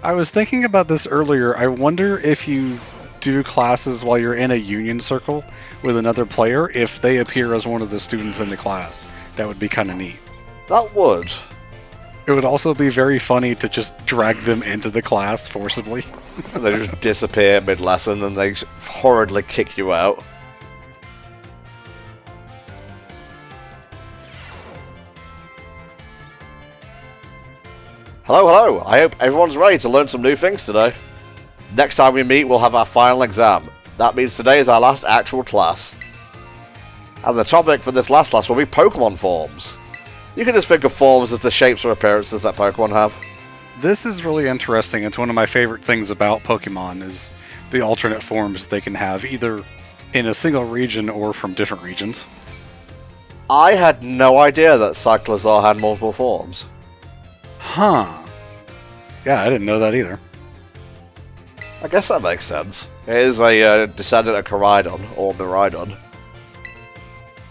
I was thinking about this earlier. I wonder if you do classes while you're in a union circle with another player, if they appear as one of the students in the class. That would be kind of neat. That would. It would also be very funny to just drag them into the class forcibly. They just disappear mid-lesson and they horridly kick you out. Hello, hello! I hope everyone's ready to learn some new things today. Next time we meet, we'll have our final exam. That means today is our last actual class. And the topic for this last class will be Pokémon forms. You can just think of forms as the shapes or appearances that Pokémon have. This is really interesting. It's one of my favorite things about Pokemon is the alternate forms they can have, either in a single region or from different regions. I had no idea that Cyclizar had multiple forms. Huh. Yeah, I didn't know that either. I guess that makes sense. It is a descendant of Koraidon, or Miraidon.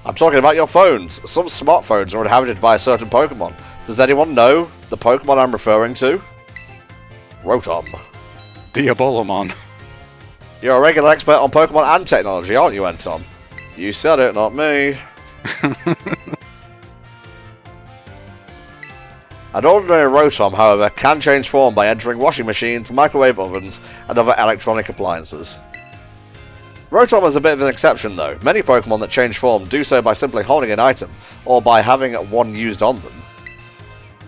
I'm talking about your phones. Some smartphones are inhabited by a certain Pokemon. Does anyone know the Pokemon I'm referring to? Rotom. Diabolomon. You're a regular expert on Pokemon and technology, aren't you, Entom? You said it, not me. An ordinary Rotom, however, can change form by entering washing machines, microwave ovens, and other electronic appliances. Rotom is a bit of an exception though. Many Pokemon that change form do so by simply holding an item, or by having one used on them.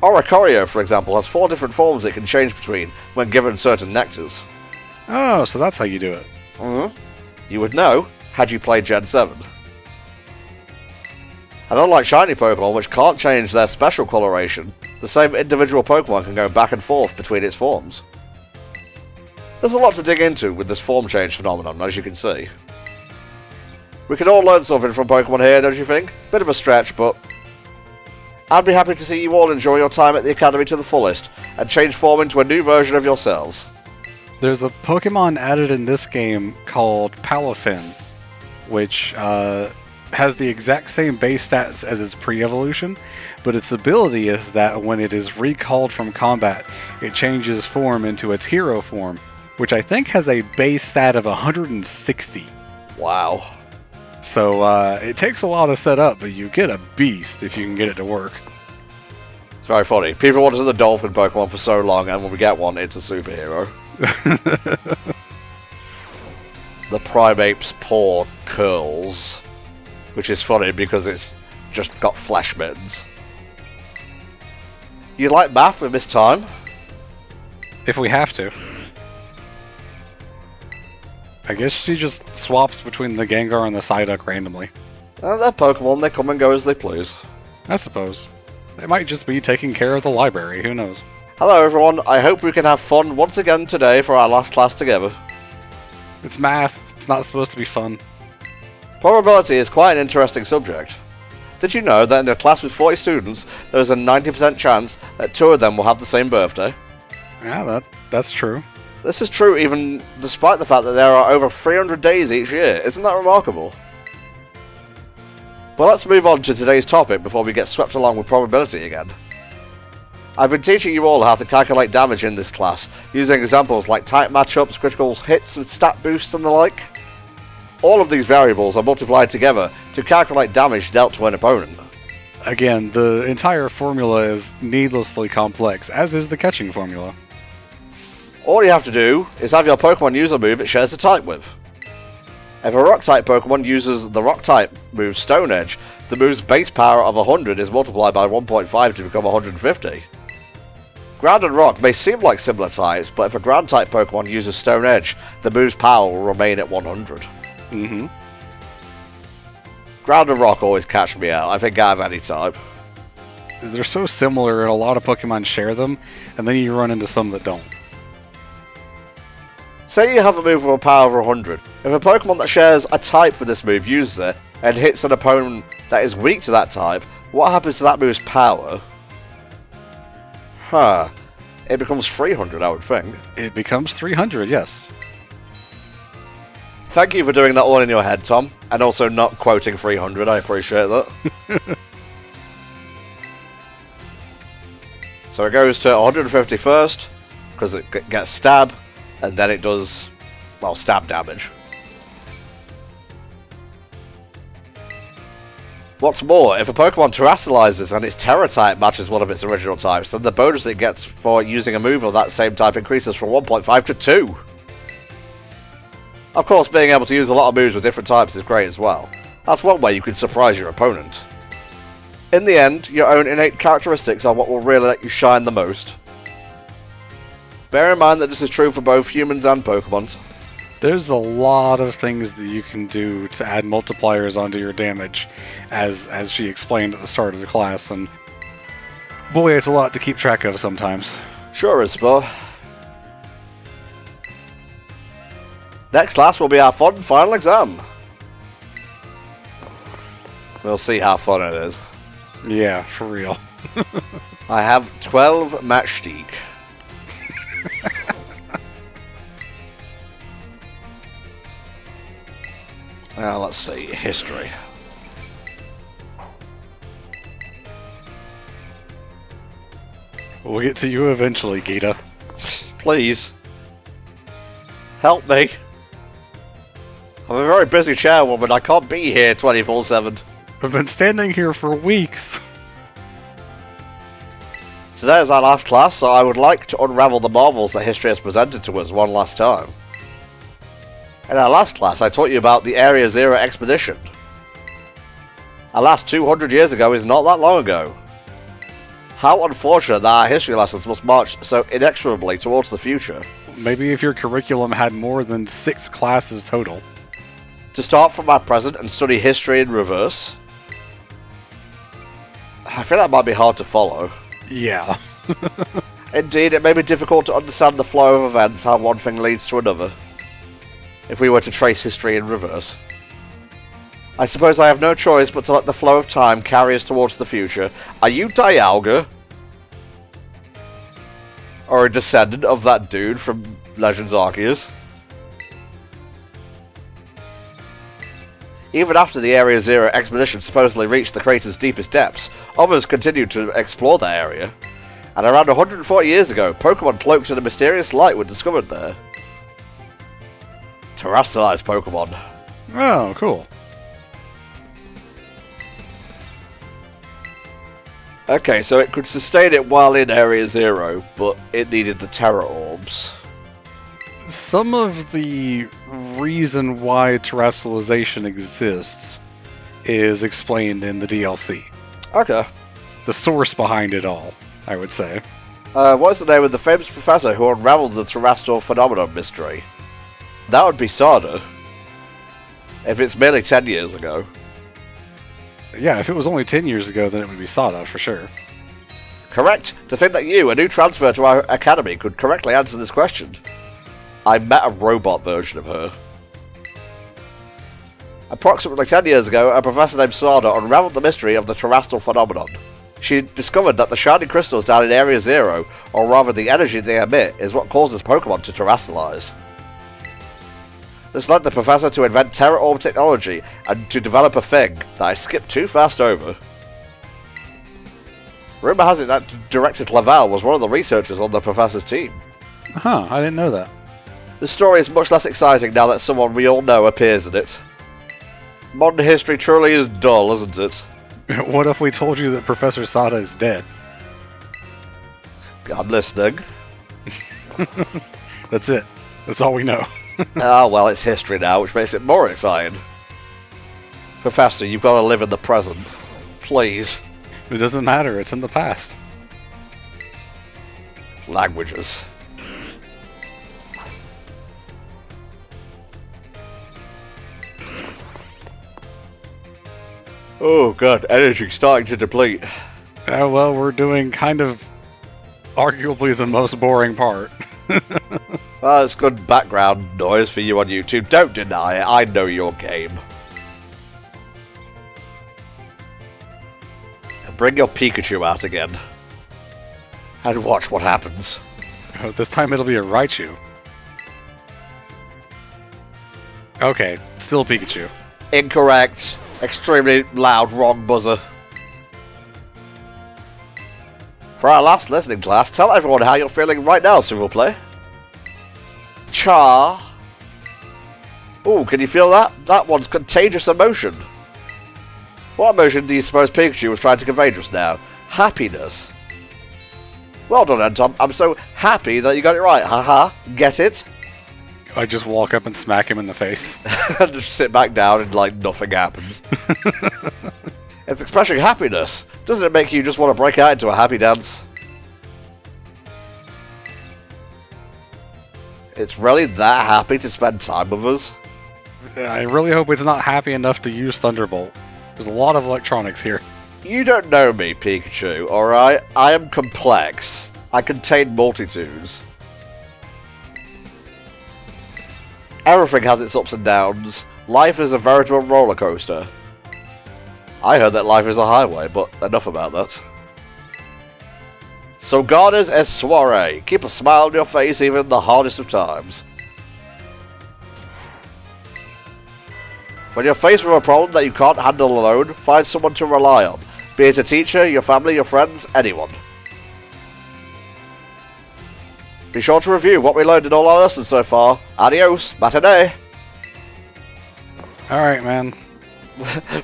Oricorio, for example, has 4 different forms it can change between when given certain nectars. Oh, so that's how you do it. You would know, had you played Gen 7. And unlike shiny Pokemon, which can't change their special coloration, the same individual Pokemon can go back and forth between its forms. There's a lot to dig into with this form change phenomenon, as you can see. We can all learn something from Pokemon here, don't you think? Bit of a stretch, but I'd be happy to see you all enjoy your time at the Academy to the fullest, and change form into a new version of yourselves. There's a Pokemon added in this game called Palafin, which has the exact same base stats as its pre-evolution, but its ability is that when it is recalled from combat, it changes form into its hero form, which I think has a base stat of 160. Wow. So it takes a while to set up, but you get a beast if you can get it to work. It's very funny. People wanted the Dolphin Pokemon for so long, and when we get one, it's a superhero. The Primeape's paw curls, which is funny because it's just got flesh mittens. You like math with Miss Time? If we have to. I guess she just swaps between the Gengar and the Psyduck randomly. They're Pokemon, they come and go as they please. I suppose. They might just be taking care of the library, who knows? Hello everyone, I hope we can have fun once again today for our last class together. It's math, it's not supposed to be fun. Probability is quite an interesting subject. Did you know that in a class with 40 students, there is a 90% chance that 2 of them will have the same birthday? Yeah, that's true. This is true even despite the fact that there are over 300 days each year. Isn't that remarkable? Well, let's move on to today's topic before we get swept along with probability again. I've been teaching you all how to calculate damage in this class, using examples like type matchups, critical hits with stat boosts and the like. All of these variables are multiplied together to calculate damage dealt to an opponent. Again, the entire formula is needlessly complex, as is the catching formula. All you have to do is have your Pokemon use a move it shares the type with. If a Rock-type Pokemon uses the Rock-type move Stone Edge, the move's base power of 100 is multiplied by 1.5 to become 150. Ground and Rock may seem like similar types, but if a Ground-type Pokemon uses Stone Edge, the move's power will remain at 100. Ground and Rock always catch me out, I think out of any type. They're so similar and a lot of Pokemon share them, and then you run into some that don't. Say you have a move with a power of 100. If a Pokemon that shares a type with this move uses it, and hits an opponent that is weak to that type, what happens to that move's power? It becomes 300, I would think. It becomes 300, yes. Thank you for doing that all in your head, Tom, and also not quoting 300, I appreciate that. So it goes to 150 first, because it gets stab, and then it does, well, stab damage. What's more, if a Pokemon terrestrializes and its Terra type matches one of its original types, then the bonus it gets for using a move of that same type increases from 1.5 to 2. Of course, being able to use a lot of moves with different types is great as well. That's one way you can surprise your opponent. In the end, your own innate characteristics are what will really let you shine the most. Bear in mind that this is true for both humans and Pokemon. There's a lot of things that you can do to add multipliers onto your damage, as she explained at the start of the class, and boy, it's a lot to keep track of sometimes. Sure is, Bo. Next class will be our fun final exam. We'll see how fun it is. Yeah, for real. I have 12 matchstick. Now let's see, history. We'll get to you eventually, Gita. Please. Help me. I'm a very busy chairwoman, I can't be here 24/7. I've been standing here for weeks. Today is our last class, so I would like to unravel the marvels that history has presented to us one last time. In our last class, I taught you about the Area Zero expedition. Alas, 200 years ago is not that long ago. How unfortunate that our history lessons must march so inexorably towards the future. Maybe if your curriculum had more than 6 classes total. To start from our present and study history in reverse. I feel that might be hard to follow. Yeah. Indeed, it may be difficult to understand the flow of events, how one thing leads to another, if we were to trace history in reverse. I suppose I have no choice but to let the flow of time carry us towards the future. Are you Dialga? Or a descendant of that dude from Legends Arceus? Even after the Area Zero expedition supposedly reached the crater's deepest depths, others continued to explore that area. And around 140 years ago, Pokemon cloaked in a mysterious light were discovered there. Terrestrialized Pokemon. Oh, cool. Okay, so it could sustain it while in Area Zero, but it needed the Terra Orbs. Some of the reason why terrestrialization exists is explained in the DLC. Okay. The source behind it all, I would say. What's the name of the famous professor who unraveled the terrestrial phenomenon mystery? That would be Sada. If it's merely 10 years ago. Yeah, if it was only 10 years ago, then it would be Sada, for sure. Correct. To think that you, a new transfer to our academy, could correctly answer this question. I met a robot version of her. Approximately 10 years ago, a professor named Sada unraveled the mystery of the terrestrial phenomenon. She discovered that the shiny crystals down in Area Zero, or rather the energy they emit, is what causes Pokemon to terrestrialize. This led the professor to invent Terra Orb technology and to develop a thing that I skipped too fast over. Rumour has it that Director Clavel was one of the researchers on the professor's team. Huh, I didn't know that. The story is much less exciting now that someone we all know appears in it. Modern history truly is dull, isn't it? What if we told you that Professor Sada is dead? I'm listening. That's it. That's all we know. Ah, well, it's history now, which makes it more exciting. Professor, you've got to live in the present. Please. It doesn't matter, it's in the past. Languages. Oh god, energy starting to deplete. Well, we're doing kind of arguably the most boring part. Well, it's good background noise for you on YouTube. Don't deny it, I know your game. Bring your Pikachu out again. And watch what happens. This time it'll be a Raichu. Okay, still Pikachu. Incorrect. Extremely loud, wrong buzzer. For our last listening class, tell everyone how you're feeling right now, s'il vous plaît. Cha. Ooh, can you feel that? That one's contagious emotion. What emotion do you suppose Pikachu was trying to convey just now? Happiness. Well done, Anton. I'm so happy that you got it right. Haha. Get it? I just walk up and smack him in the face. And just sit back down and, like, nothing happens. It's expressing happiness. Doesn't it make you just want to break out into a happy dance? It's really that happy to spend time with us? I really hope it's not happy enough to use Thunderbolt. There's a lot of electronics here. You don't know me, Pikachu, alright? I am complex. I contain multitudes. Everything has its ups and downs. Life is a veritable roller coaster. I heard that life is a highway, but enough about that. So gardes es soiree. Keep a smile on your face even in the hardest of times. When you're faced with a problem that you can't handle alone, find someone to rely on. Be it a teacher, your family, your friends, anyone. Be sure to review what we learned in all our lessons so far. Adios, matinee! Alright, man.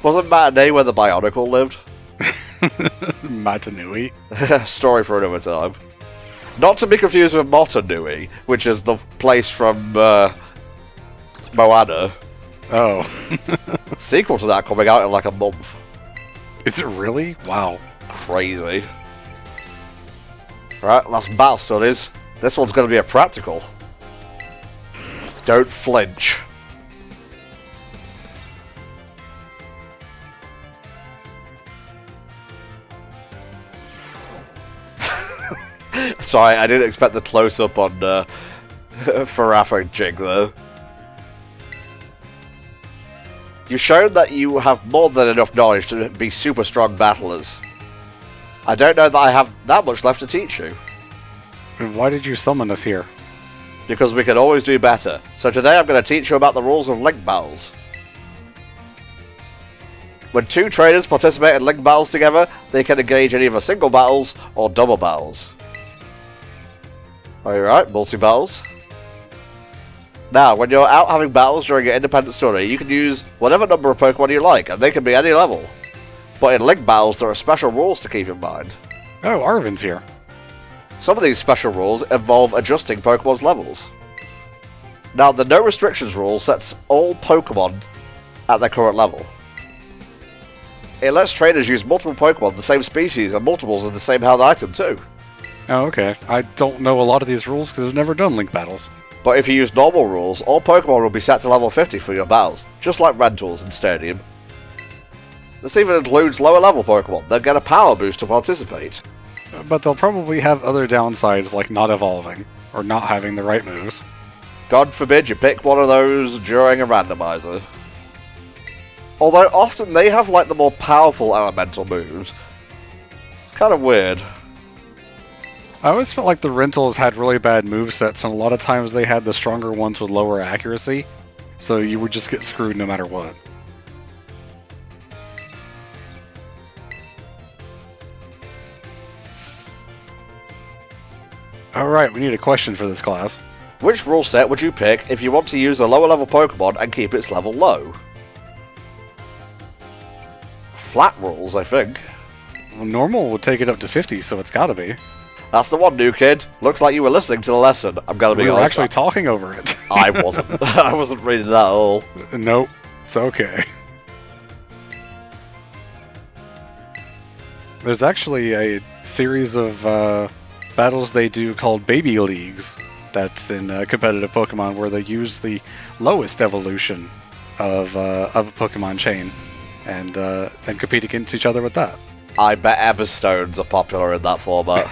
Wasn't matinee where the Bionicle lived? Matanui. Story for another time. Not to be confused with Motunui, which is the place from Moana. Oh. Sequel to that coming out in like a month. Is it really? Wow. Crazy. Right, last battle studies. This one's going to be a practical. Don't flinch. Sorry, I didn't expect the close-up on Faraffa Jig, though. You've shown that you have more than enough knowledge to be super strong battlers. I don't know that I have that much left to teach you. And why did you summon us here? Because we can always do better. So today I'm going to teach you about the rules of link battles. When two trainers participate in link battles together, they can engage in either single battles or double battles. Alright, multi-battles. Now, when you're out having battles during your independent study, you can use whatever number of Pokemon you like, and they can be any level. But in link battles, there are special rules to keep in mind. Oh, Arvin's here. Some of these special rules involve adjusting Pokemon's levels. Now, the No Restrictions rule sets all Pokemon at their current level. It lets trainers use multiple Pokemon of the same species and multiples of the same held item too. Oh, okay. I don't know a lot of these rules because I've never done link battles. But if you use normal rules, all Pokemon will be set to level 50 for your battles, just like Rentals in Stadium. This even includes lower level Pokemon that get a power boost to participate. But they'll probably have other downsides like not evolving, or not having the right moves. God forbid you pick one of those during a randomizer. Although often they have like the more powerful elemental moves. It's kind of weird. I always felt like the Rentals had really bad movesets, and a lot of times they had the stronger ones with lower accuracy, so you would just get screwed no matter what. Alright, we need a question for this class. Which rule set would you pick if you want to use a lower level Pokemon and keep its level low? Flat rules, I think. Well, normal would take it up to 50, so it's gotta be. That's the one, new kid. Looks like you were listening to the lesson. I'm gonna be We were honest. actually talking over it. I wasn't. I wasn't reading that at all. Nope, it's okay. There's actually a series of battles they do called Baby Leagues that's in competitive Pokemon where they use the lowest evolution of a Pokemon chain and compete against each other with that. I bet Everstones are popular in that format.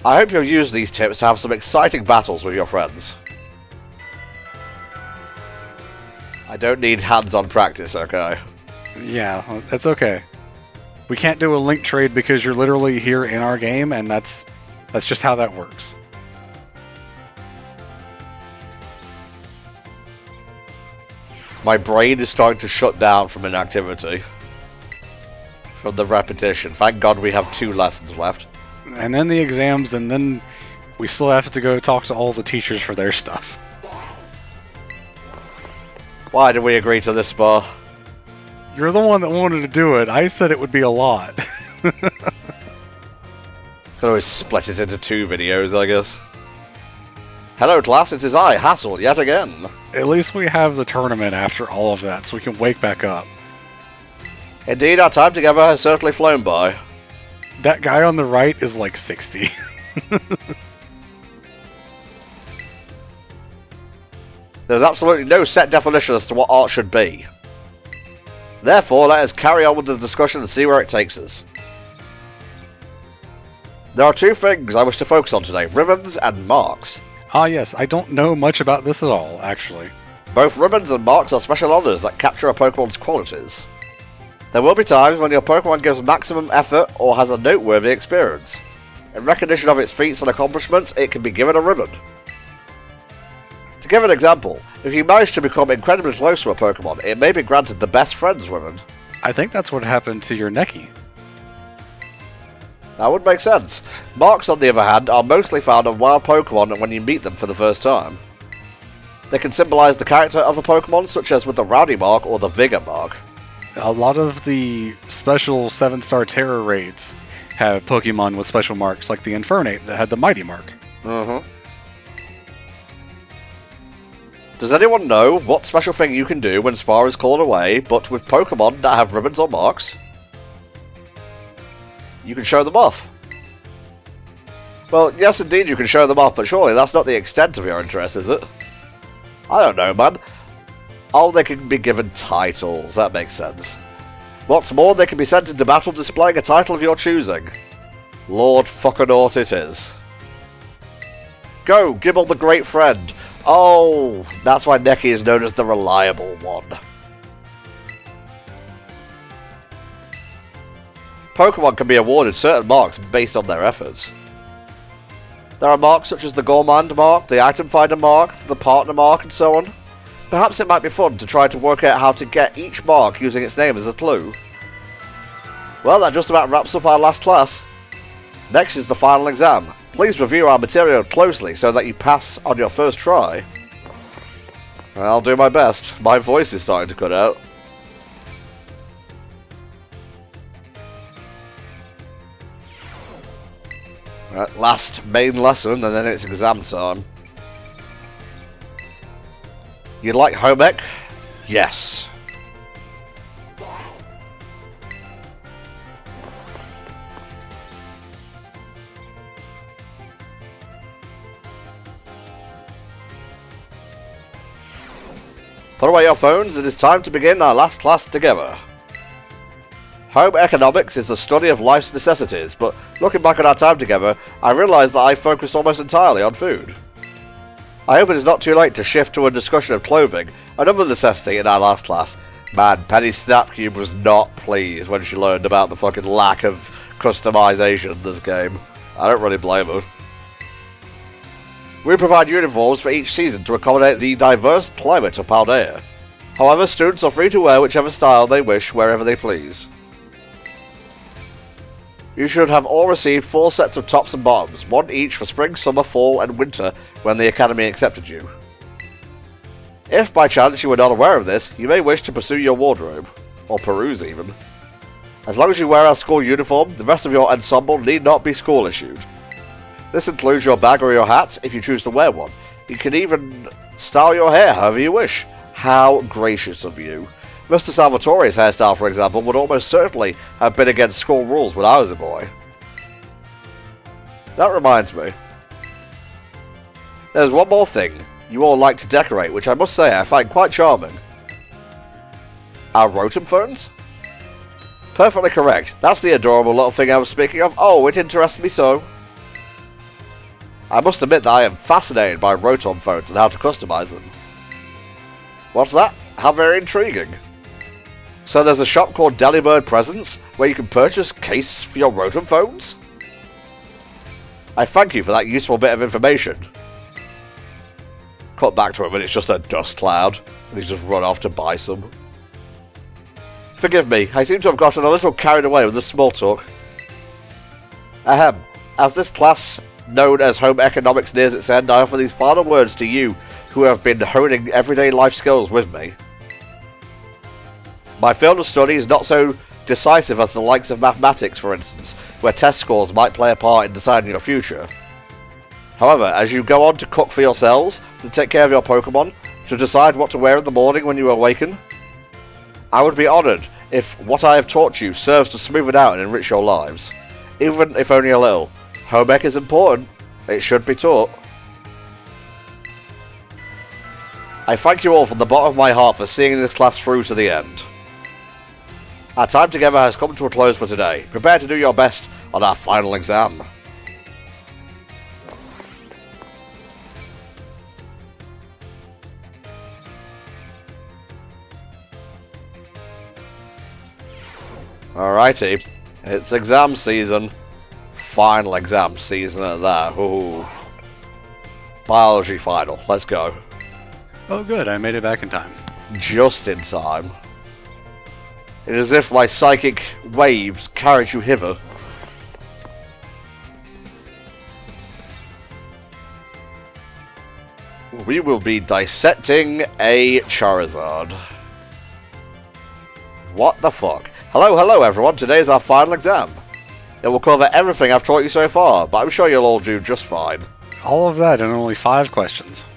I hope you'll use these tips to have some exciting battles with your friends. I don't need hands-on practice, okay? Yeah, that's okay. We can't do a link trade because you're literally here in our game, and that's just how that works. My brain is starting to shut down from inactivity. From the repetition. Thank God we have 2 lessons left. And then the exams, and then we still have to go talk to all the teachers for their stuff. Why did we agree to this, Spar? You're the one that wanted to do it. I said it would be a lot. Could always split it into 2 videos, I guess. Hello class, it is I, Hassel, yet again. At least we have the tournament after all of that, so we can wake back up. Indeed, our time together has certainly flown by. That guy on the right is like 60. There's absolutely no set definition as to what art should be. Therefore, let us carry on with the discussion and see where it takes us. There are 2 things I wish to focus on today, ribbons and marks. Ah yes, I don't know much about this at all, actually. Both ribbons and marks are special honours that capture a Pokemon's qualities. There will be times when your Pokemon gives maximum effort or has a noteworthy experience. In recognition of its feats and accomplishments, it can be given a ribbon. To give an example, if you manage to become incredibly close to a Pokemon, it may be granted the Best Friends ribbon. I think that's what happened to your Neki. That would make sense. Marks, on the other hand, are mostly found on wild Pokemon when you meet them for the first time. They can symbolise the character of a Pokemon, such as with the Rowdy mark or the Vigor mark. A lot of the special 7-star Terror raids have Pokemon with special marks, like the Infernape that had the Mighty mark. Does anyone know what special thing you can do when Spar is called away, but with Pokemon that have ribbons or marks? You can show them off. Well, yes indeed you can show them off, but surely that's not the extent of your interest, is it? I don't know, man. Oh, they can be given titles, that makes sense. What's more, they can be sent into battle displaying a title of your choosing. Lord Fuckanaut it is. Go, Gibble the Great Friend. Oh, that's why Neki is known as the reliable one. Pokemon can be awarded certain marks based on their efforts. There are marks such as the Gourmand mark, the Item Finder mark, the Partner mark, and so on. Perhaps it might be fun to try to work out how to get each mark using its name as a clue. Well, that just about wraps up our last class. Next is the final exam. Please review our material closely so that you pass on your first try. I'll do my best. My voice is starting to cut out. Right, last main lesson, and then it's exam time. You'd like home ec? Yes. Put away your phones, it is time to begin our last class together. Home economics is the study of life's necessities, but looking back at our time together, I realised that I focused almost entirely on food. I hope it is not too late to shift to a discussion of clothing, another necessity in our last class. Man, Penny Snapcube was not pleased when she learned about the fucking lack of customization in this game. I don't really blame her. We provide uniforms for each season to accommodate the diverse climate of Paldea. However, students are free to wear whichever style they wish wherever they please. You should have all received 4 sets of tops and bottoms, 1 each for spring, summer, fall, and winter when the Academy accepted you. If by chance you were not aware of this, you may wish to pursue your wardrobe, or peruse even. As long as you wear our school uniform, the rest of your ensemble need not be school issued. This includes your bag or your hat, if you choose to wear one. You can even style your hair however you wish. How gracious of you. Mr. Salvatore's hairstyle, for example, would almost certainly have been against school rules when I was a boy. That reminds me. There's one more thing you all like to decorate, which I must say I find quite charming. Our Rotom phones? Perfectly correct. That's the adorable little thing I was speaking of. Oh, it interests me so. I must admit that I am fascinated by Rotom phones and how to customize them. What's that? How very intriguing. So there's a shop called Delibird Presents where you can purchase cases for your Rotom phones? I thank you for that useful bit of information. Cut back to him and it's just a dust cloud, and he's just run off to buy some. Forgive me, I seem to have gotten a little carried away with the small talk. Ahem. As this class, known as Home Economics, nears its end, I offer these final words to you who have been honing everyday life skills with me. My field of study is not so decisive as the likes of mathematics, for instance, where test scores might play a part in deciding your future. However, as you go on to cook for yourselves, to take care of your Pokémon, to decide what to wear in the morning when you awaken, I would be honoured if what I have taught you serves to smooth it out and enrich your lives. Even if only a little. Home ec is important. It should be taught. I thank you all from the bottom of my heart for seeing this class through to the end. Our time together has come to a close for today. Prepare to do your best on our final exam. Alrighty, it's exam season. Final exam season at that. Ooh. Biology final, let's go. Oh good, I made it back in time. Just in time. It is as if my psychic waves carried you hither. We will be dissecting a Charizard. What the fuck? Hello everyone, today is our final exam. It will cover everything I've taught you so far, but I'm sure you'll all do just fine. All of that and only 5 questions.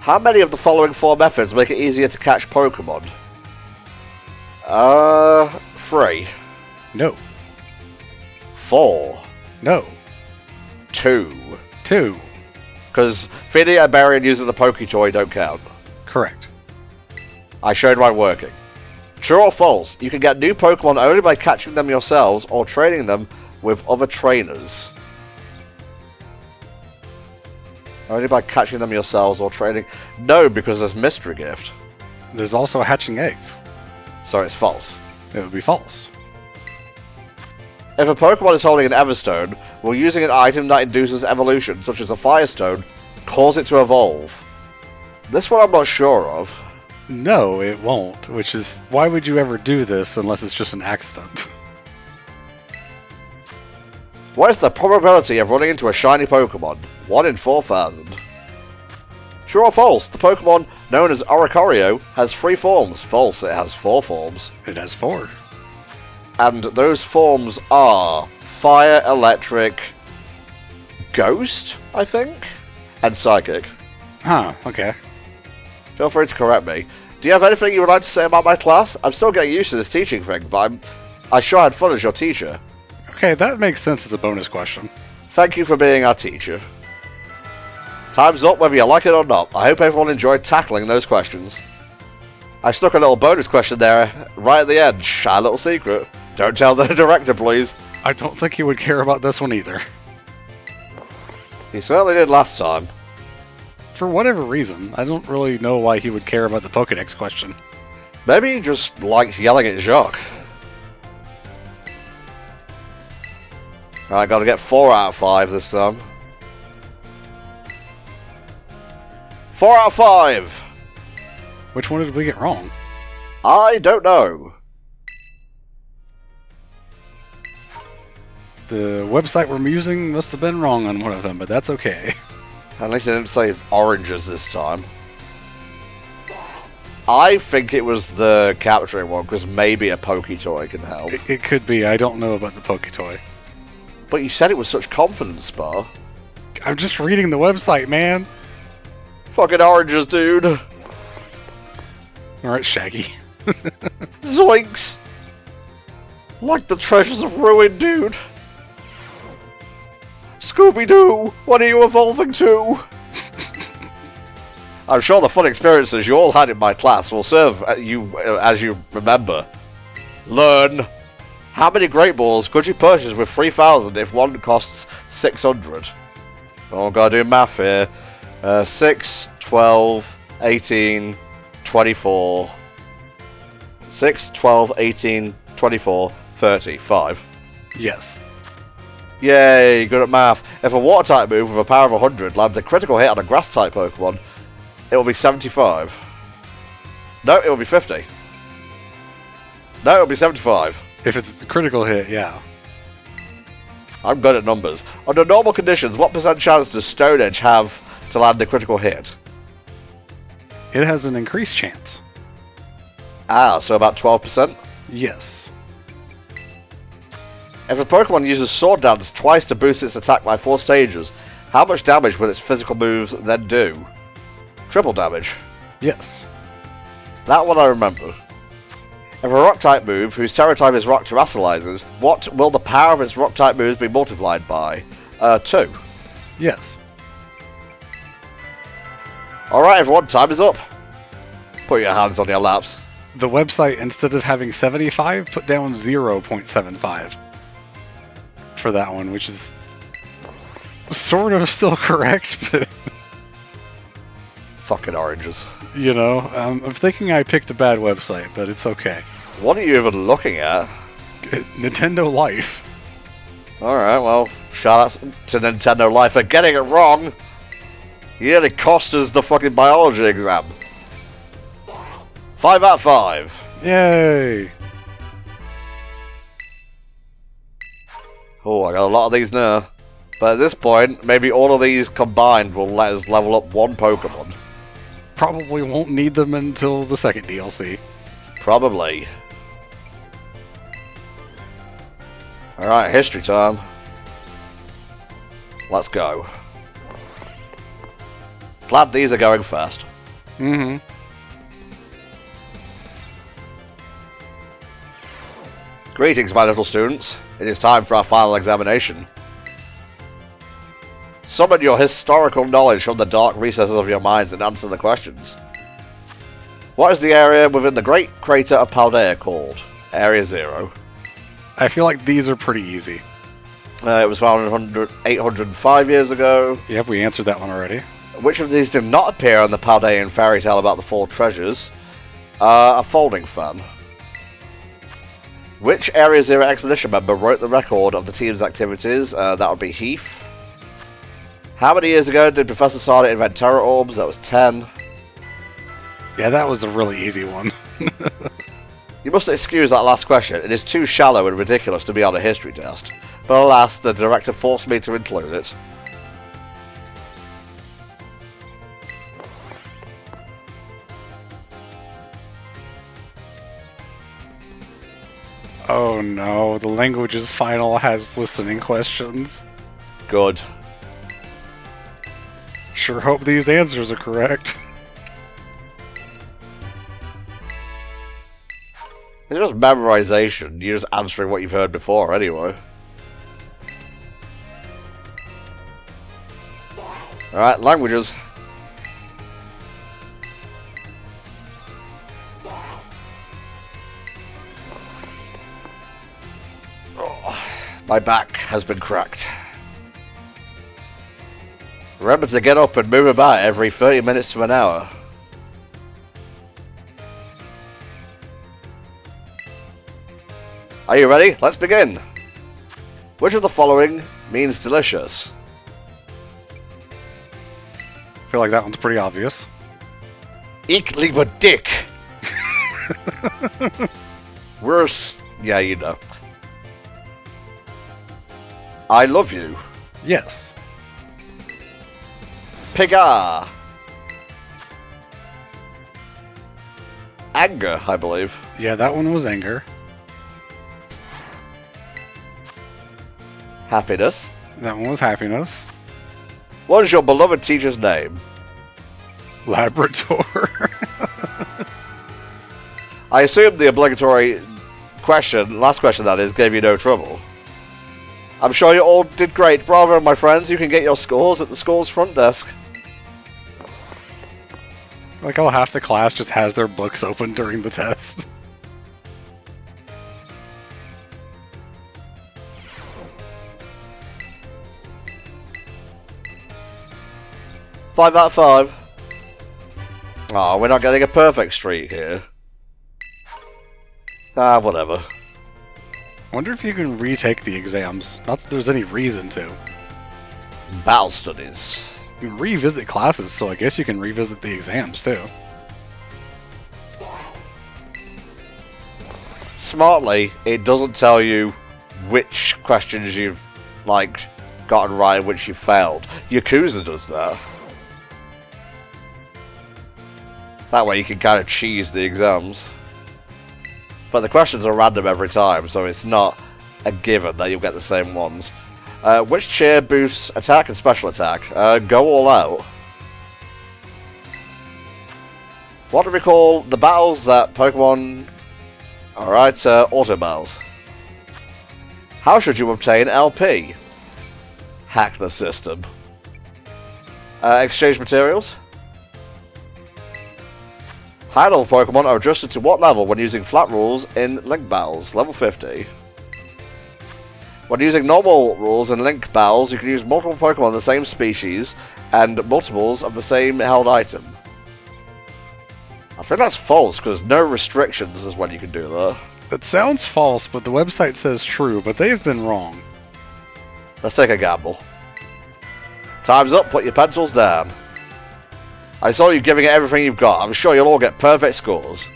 How many of the following 4 methods make it easier to catch Pokémon? 3. No. 4. No. 2. 2. Because feeding a berry and using the Poketoy don't count. Correct. I showed my working. True or false, you can get new Pokemon only by catching them yourselves or training them with other trainers. Only by catching them yourselves or training... No, because there's Mystery Gift. There's also hatching eggs. So it's false. It would be false. If a Pokemon is holding an Everstone, will using an item that induces evolution, such as a Firestone, cause it to evolve? This one I'm not sure of. No, it won't, which is... Why would you ever do this unless it's just an accident? What is the probability of running into a shiny Pokemon? 1 in 4,000. True or false, the Pokemon known as Oricorio has 3 forms. False, it has 4 forms. It has 4. And those forms are Fire, Electric, Ghost, I think? And Psychic. Huh, okay. Feel free to correct me. Do you have anything you would like to say about my class? I'm still getting used to this teaching thing, but I sure had fun as your teacher. Okay, that makes sense as a bonus question. Thank you for being our teacher. Time's up whether you like it or not. I hope everyone enjoyed tackling those questions. I stuck a little bonus question there right at the end. Shy little secret. Don't tell the director, please. I don't think he would care about this one either. He certainly did last time. For whatever reason, I don't really know why he would care about the Pokédex question. Maybe he just likes yelling at Jacques. Right, gotta get 4 out of 5 this time. 4 out of 5! Which one did we get wrong? I don't know. The website we're using must have been wrong on one of them, but that's okay. At least they didn't say oranges this time. I think it was the capturing one, because maybe a Poketoy can help. It could be. I don't know about the Poketoy. But you said it with such confidence, Spa. I'm just reading the website, man. Fucking oranges, dude. Alright, Shaggy. Zoinks! Like the treasures of ruin, dude. Scooby-Doo, what are you evolving to? I'm sure the fun experiences you all had in my class will serve you as you remember. Learn. How many Great Balls could you purchase with 3,000 if one costs 600? Oh, gotta do math here. 6, 12, 18, 24. 6, 12, 18, 24, 35. Yes. Yay, good at math. If a water-type move with a power of 100 lands a critical hit on a grass-type Pokemon, it will be 75. No, it will be 50. No, it'll be 75. If it's a critical hit, yeah. I'm good at numbers. Under normal conditions, what % chance does Stone Edge have to land a critical hit? It has an increased chance. Ah, so about 12%? Yes. If a Pokemon uses Sword Dance twice to boost its attack by 4 stages, how much damage will its physical moves then do? Triple damage. Yes. That one I remember. If a Rock-type move, whose Terra type is Rock, terrestrializes, what will the power of its Rock-type moves be multiplied by? 2. Yes. Alright everyone, time is up. Put your hands on your laps. The website, instead of having 75, put down 0.75 for that one, which is sort of still correct, but... Fucking oranges. You know, I'm thinking I picked a bad website, but it's okay. What are you even looking at? Nintendo Life. Alright, well, shout out to Nintendo Life for getting it wrong. You nearly cost us the fucking biology exam. 5 out of 5. Yay! Oh, I got a lot of these now. But at this point, maybe all of these combined will let us level up one Pokemon. Probably won't need them until the second DLC. Probably. Alright, history time. Let's go. Glad these are going fast. Mm-hmm. Greetings, my little students. It is time for our final examination. Summon your historical knowledge from the dark recesses of your minds and answer the questions. What is the area within the Great Crater of Paldea called? Area 0. I feel like these are pretty easy. It was found 805 years ago. Yep, we answered that one already. Which of these did not appear in the Paldean fairy tale about the 4 treasures? A folding fan. Which Area 0 expedition member wrote the record of the team's activities? That would be Heath. How many years ago did Professor Sada invent Terra Orbs? That was 10. Yeah, that was a really easy one. You must excuse that last question. It is too shallow and ridiculous to be on a history test. But alas, the director forced me to include it. Oh no, the languages final has listening questions. Good. Sure hope these answers are correct. It's just memorization. You're just answering what you've heard before anyway. Alright, languages. My back has been cracked. Remember to get up and move about every 30 minutes to an hour. Are you ready? Let's begin! Which of the following means delicious? I feel like that one's pretty obvious. Ich liebe dick! Worse... yeah, you know. I love you. Yes. Pigar. Anger, I believe. Yeah, that one was anger. Happiness. That one was happiness. What is your beloved teacher's name? Labrador. I assume the obligatory question, last question that is, gave you no trouble. I'm sure you all did great. Bravo, my friends. You can get your scores at the school's front desk. Like how half the class just has their books open during the test. Five out of 5. Oh, we're not getting a perfect streak here. Ah, whatever. Wonder if you can retake the exams. Not that there's any reason to. Battle studies. You can revisit classes, so I guess you can revisit the exams too. smartly, it doesn't tell you which questions you've, like, gotten right and which you've failed. Yakuza does that. That way you can kind of cheese the exams. But the questions are random every time, so it's not a given that you'll get the same ones. Which cheer boosts attack and special attack? Go all out. What do we call the battles that Pokemon... Alright, auto battles. How should you obtain LP? Hack the system. Exchange materials. High level Pokemon are adjusted to what level when using flat rules in Link battles? Level 50. When using normal rules in Link battles, you can use multiple Pokemon of the same species and multiples of the same held item. I think that's false, because no restrictions is when you can do that. It sounds false, but the website says true, but they've been wrong. Let's take a gamble. Time's up, put your pencils down. I saw you giving it everything you've got. I'm sure you'll all get perfect scores.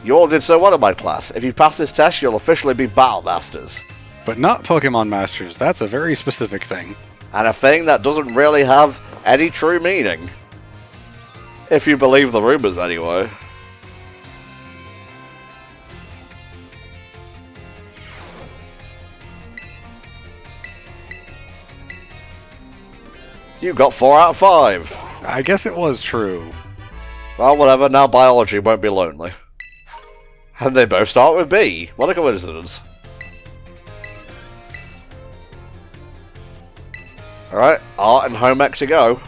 You all did so well in my class. If you pass this test, you'll officially be Battle Masters. But not Pokemon Masters. That's a very specific thing. And a thing that doesn't really have any true meaning. If you believe the rumors, anyway. You got 4 out of 5. I guess it was true. Well, whatever, now biology won't be lonely. And they both start with B. What a coincidence. Alright, art and home ec to go.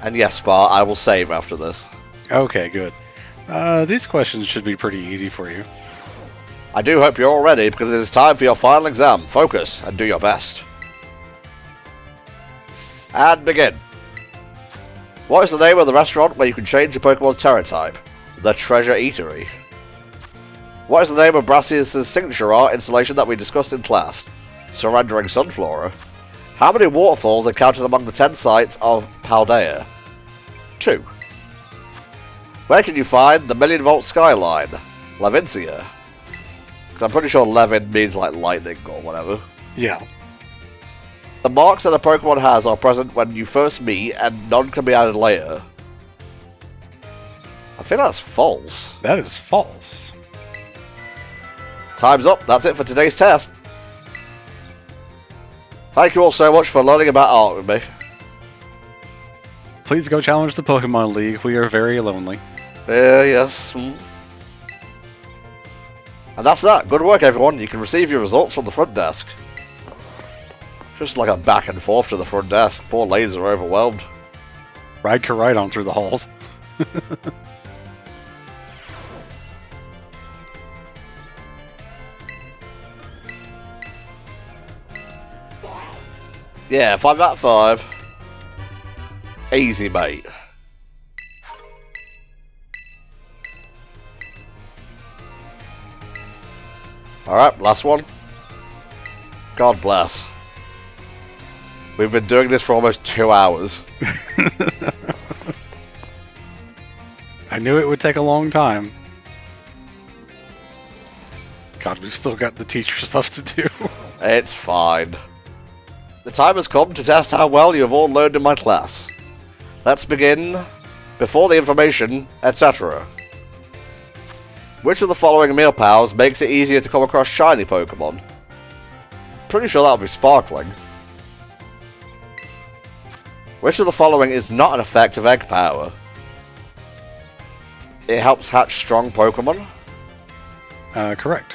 And yes, Spar, I will save after this. Okay, good. These questions should be pretty easy for you. I do hope you're all ready, because it is time for your final exam. Focus, and do your best. And begin. What is the name of the restaurant where you can change your Pokemon's Terra type? The Treasure Eatery. What is the name of Brassius' signature art installation that we discussed in class? Surrendering Sunflora. How many waterfalls are counted among the 10 sites of Paldea? 2. Where can you find the Million Volt Skyline? Levincia. Because I'm pretty sure Levin means like lightning or whatever. Yeah. The marks that a Pokemon has are present when you first meet, and none can be added later. I think that's false. That is false. Time's up. That's it for today's test. Thank you all so much for learning about art with me. Please go challenge the Pokemon League. We are very lonely. Yes. And that's that. Good work, everyone. You can receive your results from the front desk. Just like a back and forth to the front desk. Poor ladies are overwhelmed. Ride Koraidon through the halls. Yeah, 5 out of 5. Easy, mate. Alright, last one. God bless. We've been doing this for almost 2 hours. I knew it would take a long time. God, we've still got the teacher stuff to do. It's fine. The time has come to test how well you have all learned in my class. Let's begin before the information, etc. Which of the following meal pals makes it easier to come across shiny Pokemon? Pretty sure that would be Sparkling. Which of the following is not an effect of Egg Power? It helps hatch strong Pokemon? Correct.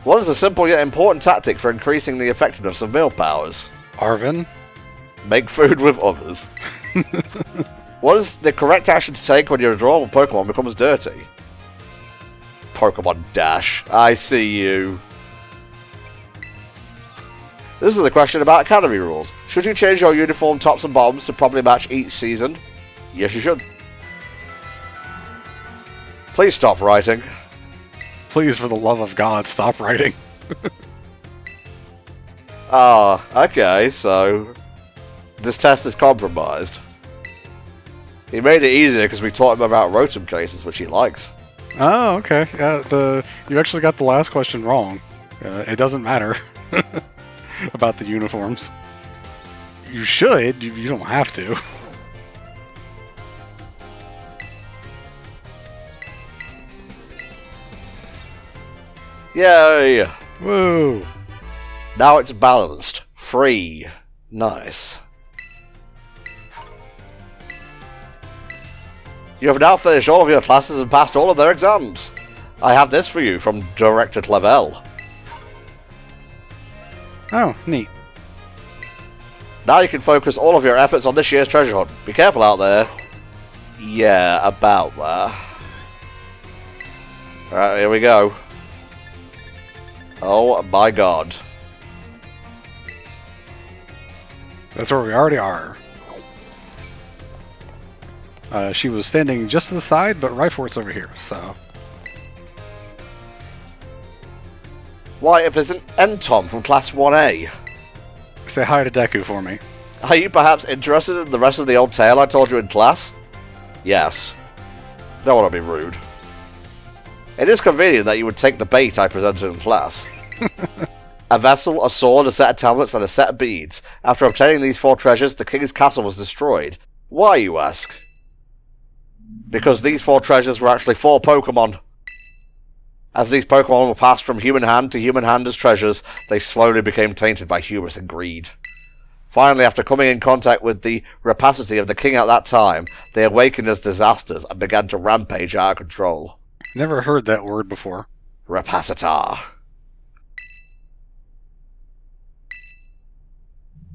What is a simple yet important tactic for increasing the effectiveness of meal powers? Arvin? Make food with others. What is the correct action to take when your adorable Pokemon becomes dirty? Pokemon Dash. I see you. This is a question about academy rules. Should you change your uniform tops and bottoms to properly match each season? Yes, you should. Please stop writing. Please, for the love of God, stop writing. Ah, okay, so... This test is compromised. He made it easier because we taught him about Rotom cases, which he likes. Oh, okay. You actually got the last question wrong. It doesn't matter about the uniforms. You should. You don't have to. Yay! Woo! Now it's balanced. Free. Nice. You have now finished all of your classes and passed all of their exams. I have this for you from Director Clavel. Oh, neat. Now you can focus all of your efforts on this year's treasure hunt. Be careful out there. Yeah, about that. Alright, here we go. Oh my god. That's where we already are. She was standing just to the side, but Rhyfort's over here, so... Why, if there's an Entom from Class 1A. Say hi to Deku for me. Are you perhaps interested in the rest of the old tale I told you in class? Yes. Don't want to be rude. It is convenient that you would take the bait I presented in class. A vessel, a sword, a set of tablets, and a set of beads. After obtaining these 4 treasures, the king's castle was destroyed. Why, you ask? Because these 4 treasures were actually 4 Pokémon. As these Pokémon were passed from human hand to human hand as treasures, they slowly became tainted by hubris and greed. Finally, after coming in contact with the rapacity of the king at that time, they awakened as disasters and began to rampage out of control. Never heard that word before. Rapacitar.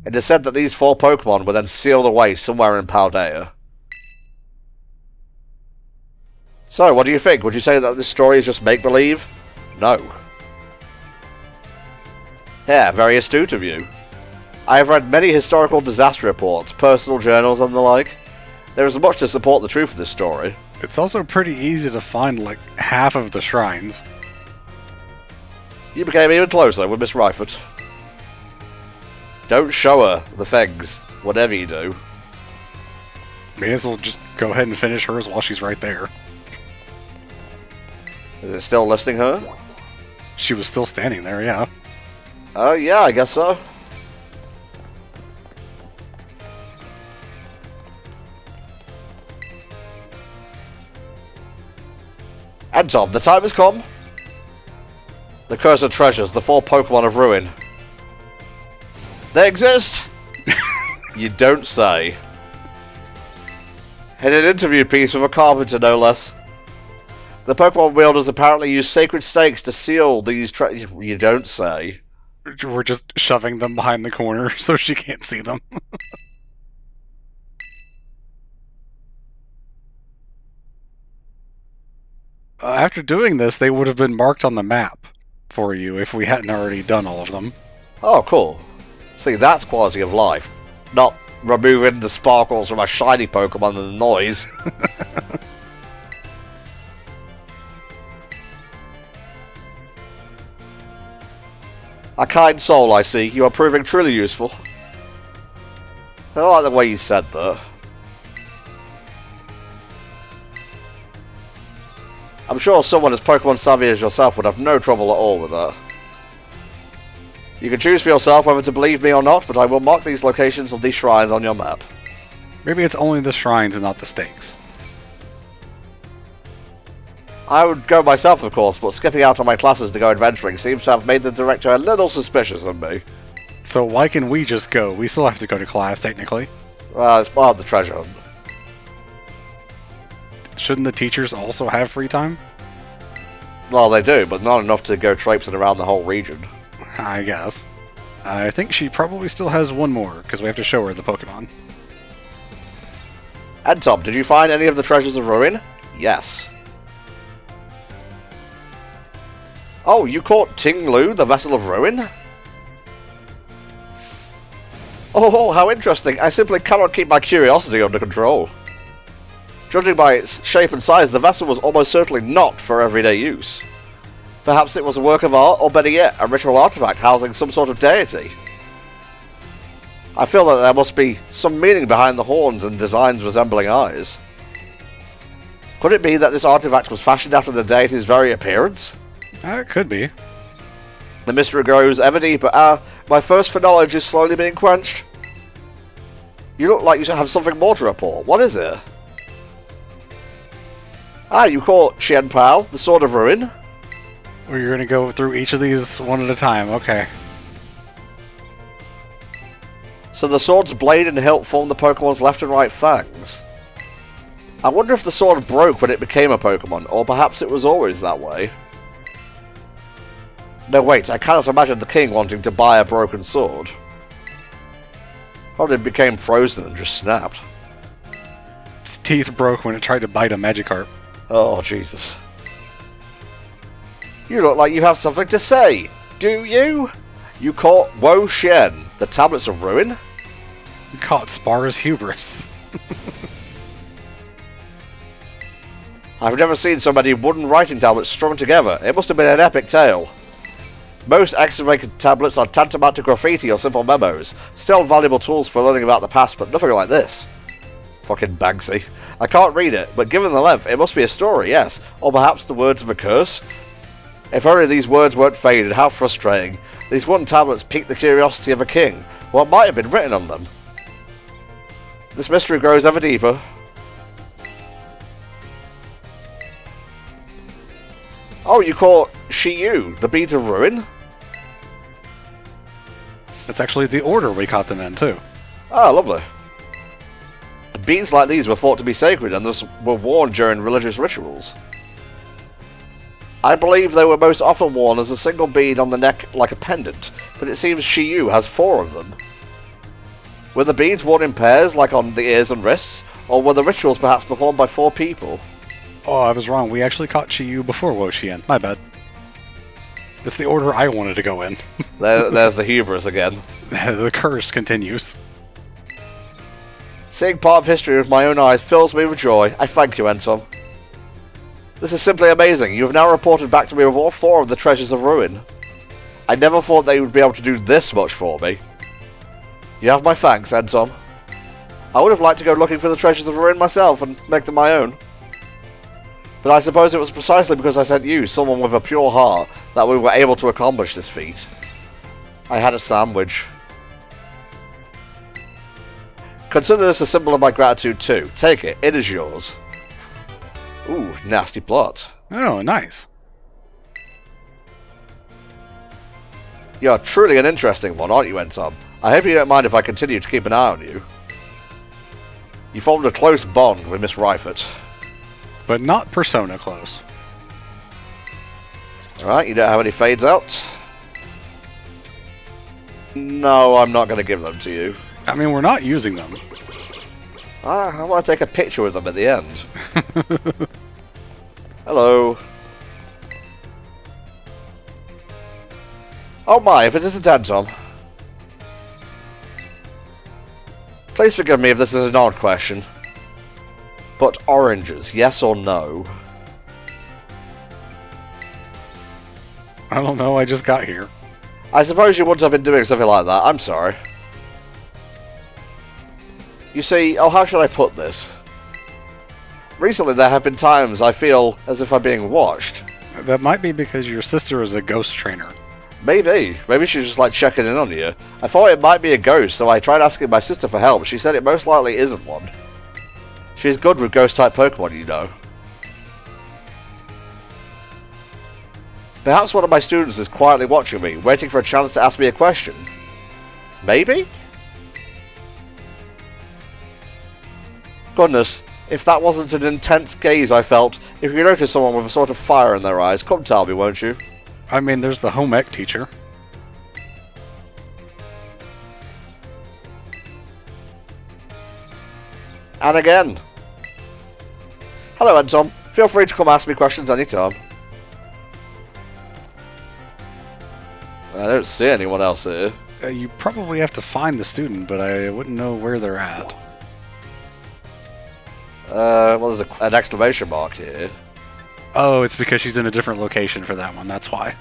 It is said that these 4 Pokémon were then sealed away somewhere in Paldea. So, what do you think? Would you say that this story is just make-believe? No. Yeah, very astute of you. I have read many historical disaster reports, personal journals, and the like. There is much to support the truth of this story. It's also pretty easy to find, like, half of the shrines. You became even closer with Miss Ryford. Don't show her the things, whatever you do. May as well just go ahead and finish hers while she's right there. Is it still listing her? She was still standing there, yeah. Yeah, I guess so. And Tom, the time has come. The cursed treasures, the 4 Pokémon of ruin. They exist! You don't say. In an interview piece with a carpenter, no less. The Pokémon wielders apparently use sacred stakes to seal these treasures. You don't say. We're just shoving them behind the corner so she can't see them. After doing this, they would have been marked on the map for you if we hadn't already done all of them. Oh, cool. See, that's quality of life. Not removing the sparkles from a shiny Pokémon and the noise. A kind soul, I see. You are proving truly useful. I like the way you said that. I'm sure someone as Pokemon savvy as yourself would have no trouble at all with that. You can choose for yourself whether to believe me or not, but I will mark these locations of these shrines on your map. Maybe it's only the shrines and not the stakes. I would go myself, of course, but skipping out on my classes to go adventuring seems to have made the director a little suspicious of me. So why can we just go? We still have to go to class, technically. Well, it's part of the treasure hunt. Shouldn't the teachers also have free time? Well, they do, but not enough to go traipsing around the whole region. I guess. I think she probably still has one more, because we have to show her the Pokemon. And Tom, did you find any of the treasures of ruin? Yes. Oh, you caught Ting-Lu, the Vessel of Ruin? Oh, how interesting. I simply cannot keep my curiosity under control. Judging by its shape and size, the vessel was almost certainly not for everyday use. Perhaps it was a work of art, or better yet, a ritual artifact housing some sort of deity. I feel that there must be some meaning behind the horns and designs resembling eyes. Could it be that this artifact was fashioned after the deity's very appearance? It could be. The mystery grows ever deeper. My thirst for knowledge is slowly being quenched. You look like you have something more to report. What is it? You caught Shen Pao, the Sword of Ruin? Or you're going to go through each of these one at a time. Okay. So the sword's blade and hilt form the Pokemon's left and right fangs. I wonder if the sword broke when it became a Pokemon, or perhaps it was always that way. No, wait, I cannot imagine the king wanting to buy a broken sword. Probably it became frozen and just snapped. Its teeth broke when it tried to bite a Magikarp. Oh, Jesus. You look like you have something to say, do you? You caught Wo Shen, the Tablets of Ruin? You caught Spar's hubris. I've never seen so many wooden writing tablets strung together. It must have been an epic tale. Most excavated tablets are tantamount to graffiti or simple memos. Still valuable tools for learning about the past, but nothing like this. Fucking Banksy. I can't read it, but given the length, it must be a story, yes. Or perhaps the words of a curse. If only these words weren't faded, how frustrating. These wooden tablets piqued the curiosity of a king. What might have been written on them? This mystery grows ever deeper. Oh, you caught Shiyu, the Beat of Ruin? That's actually the order we caught them in, too. Ah, lovely. Beads like these were thought to be sacred and thus were worn during religious rituals. I believe they were most often worn as a single bead on the neck like a pendant, but it seems Shiyu has 4 of them. Were the beads worn in pairs, like on the ears and wrists, or were the rituals perhaps performed by 4 people? Oh, I was wrong. We actually caught Chiyu before Wo Xian. My bad. That's the order I wanted to go in. There's the hubris again. The curse continues. Seeing part of history with my own eyes fills me with joy. I thank you, Entom. This is simply amazing. You have now reported back to me with all 4 of the treasures of Ruin. I never thought they would be able to do this much for me. You have my thanks, Entom. I would have liked to go looking for the treasures of Ruin myself and make them my own. But I suppose it was precisely because I sent you, someone with a pure heart, that we were able to accomplish this feat. I had a sandwich. Consider this a symbol of my gratitude too. Take it, it is yours. Ooh, nasty plot. Oh, nice. You're truly an interesting one, aren't you, Entom? I hope you don't mind if I continue to keep an eye on you. You formed a close bond with Miss Reifert. But not Persona close. Alright, you don't have any fades out? No, I'm not going to give them to you. I mean, we're not using them. I want to take a picture with them at the end. Hello. Oh my, if it isn't Entom. Please forgive me if this is an odd question. But oranges, yes or no? I don't know, I just got here. I suppose you wouldn't have been doing something like that. I'm sorry. You see, how should I put this? Recently there have been times I feel as if I'm being watched. That might be because your sister is a ghost trainer. Maybe. Maybe she's just like checking in on you. I thought it might be a ghost, so I tried asking my sister for help. She said it most likely isn't one. She's good with ghost-type Pokemon, you know. Perhaps one of my students is quietly watching me, waiting for a chance to ask me a question. Maybe? Goodness, if that wasn't an intense gaze I felt, if you notice someone with a sort of fire in their eyes, come tell me, won't you? I mean, there's the home ec teacher. And again. Hello, Entom. Feel free to come ask me questions anytime. I don't see anyone else here. You probably have to find the student, but I wouldn't know where they're at. Well, there's an exclamation mark here. Oh, it's because she's in a different location for that one, that's why.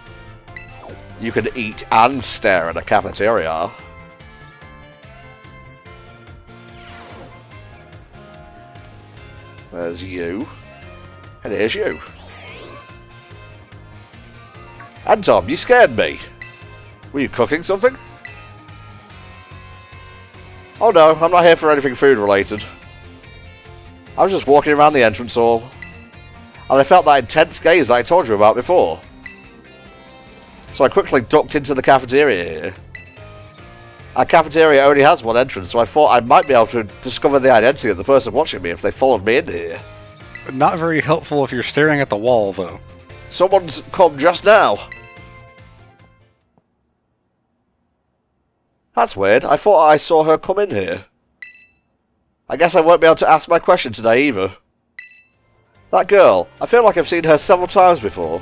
You can eat and stare at a cafeteria. There's you. And here's you. And Tom, you scared me. Were you cooking something? Oh no, I'm not here for anything food related. I was just walking around the entrance hall. And I felt that intense gaze that I told you about before. So I quickly ducked into the cafeteria here. Our cafeteria only has one entrance, so I thought I might be able to discover the identity of the person watching me if they followed me in here. Not very helpful if you're staring at the wall, though. Someone's come just now. That's weird. I thought I saw her come in here. I guess I won't be able to ask my question today either. That girl, I feel like I've seen her several times before.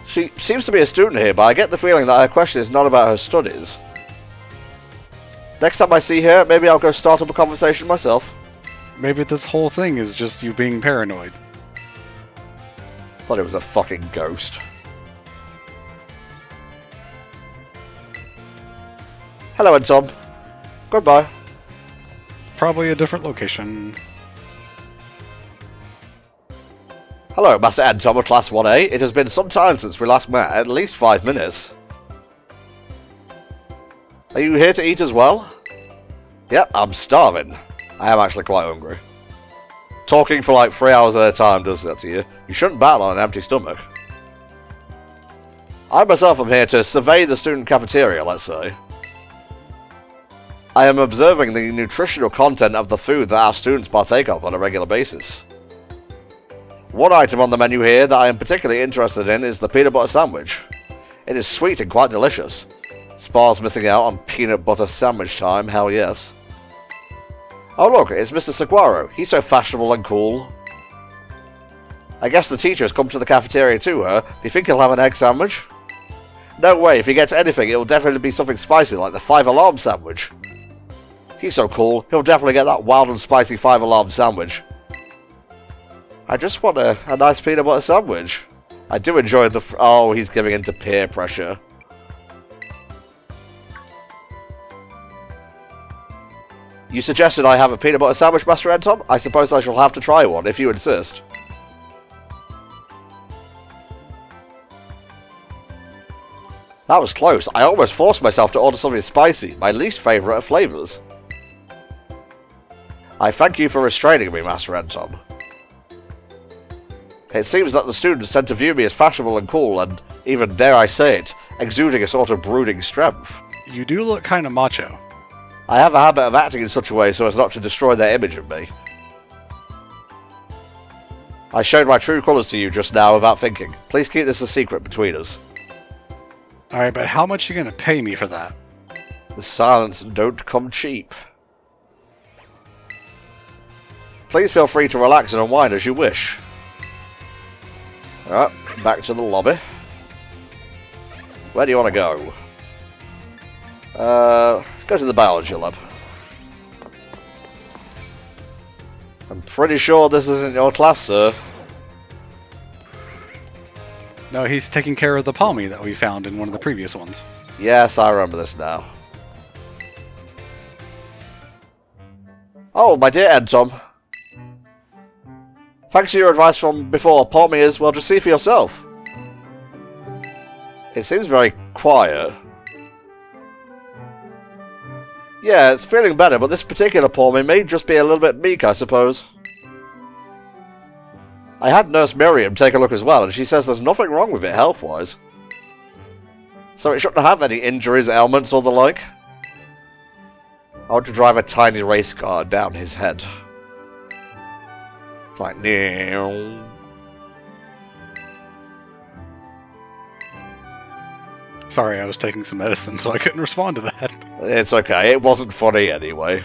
She seems to be a student here, but I get the feeling that her question is not about her studies. Next time I see her, maybe I'll go start up a conversation myself. Maybe this whole thing is just you being paranoid. Thought it was a fucking ghost. Hello, Ed Tom. Goodbye. Probably a different location. Hello, Master Ed Tom of Class 1A. It has been some time since we last met, at least 5 minutes. Are you here to eat as well? Yep, I'm starving. I am actually quite hungry. Talking for like 3 hours at a time does that to you. You shouldn't battle on an empty stomach. I myself am here to survey the student cafeteria, let's say. I am observing the nutritional content of the food that our students partake of on a regular basis. One item on the menu here that I am particularly interested in is the peanut butter sandwich. It is sweet and quite delicious. Spar's missing out on peanut butter sandwich time, hell yes. Oh look, it's Mr. Saguaro. He's so fashionable and cool. I guess the teacher has come to the cafeteria too, huh? Do you think he'll have an egg sandwich? No way, if he gets anything, it'll definitely be something spicy like the 5-alarm sandwich. He's so cool, he'll definitely get that wild and spicy 5-alarm sandwich. I just want a nice peanut butter sandwich. I do enjoy the... oh, he's giving in to peer pressure. You suggested I have a peanut butter sandwich, Master Ed Tom? I suppose I shall have to try one, if you insist. That was close. I almost forced myself to order something spicy, my least favourite of flavours. I thank you for restraining me, Master Ed Tom. It seems that the students tend to view me as fashionable and cool, and even, dare I say it, exuding a sort of brooding strength. You do look kind of macho. I have a habit of acting in such a way so as not to destroy their image of me. I showed my true colours to you just now without thinking. Please keep this a secret between us. Alright, but how much are you going to pay me for that? The silence don't come cheap. Please feel free to relax and unwind as you wish. Alright, back to the lobby. Where do you want to go? Let's go to the biology lab. I'm pretty sure this isn't your class, sir. No, he's taking care of the Palmy that we found in one of the previous ones. Yes, I remember this now. Oh, my dear Ed Tom. Thanks for your advice from before. Palmy is, well, just see for yourself. It seems very quiet. Yeah, it's feeling better, but this particular Palmy may just be a little bit meek, I suppose. I had Nurse Miriam take a look as well, and she says there's nothing wrong with it health-wise. So it shouldn't have any injuries, ailments, or the like. I want to drive a tiny race car down his head. Like, no. Sorry, I was taking some medicine, so I couldn't respond to that. It's okay, it wasn't funny anyway.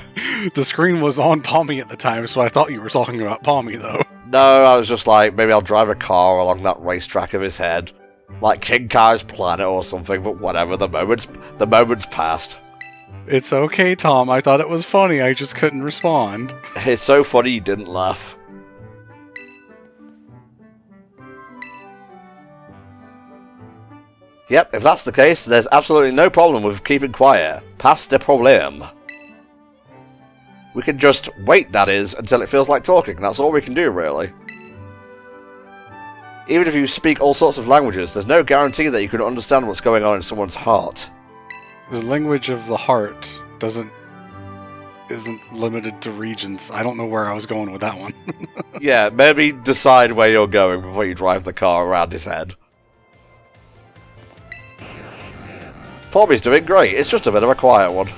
The screen was on Palmy at the time, so I thought you were talking about Palmy, though. No, I was just like, maybe I'll drive a car along that racetrack of his head. Like King Kai's planet or something, but whatever, the moment's passed. It's okay, Tom. I thought it was funny, I just couldn't respond. It's so funny you didn't laugh. Yep, if that's the case, there's absolutely no problem with keeping quiet. Pas de problème. We can just wait, that is, until it feels like talking. That's all we can do, really. Even if you speak all sorts of languages, there's no guarantee that you can understand what's going on in someone's heart. The language of the heart isn't limited to regions. I don't know where I was going with that one. Yeah, maybe decide where you're going before you drive the car around his head. Pommy's doing great, it's just a bit of a quiet one.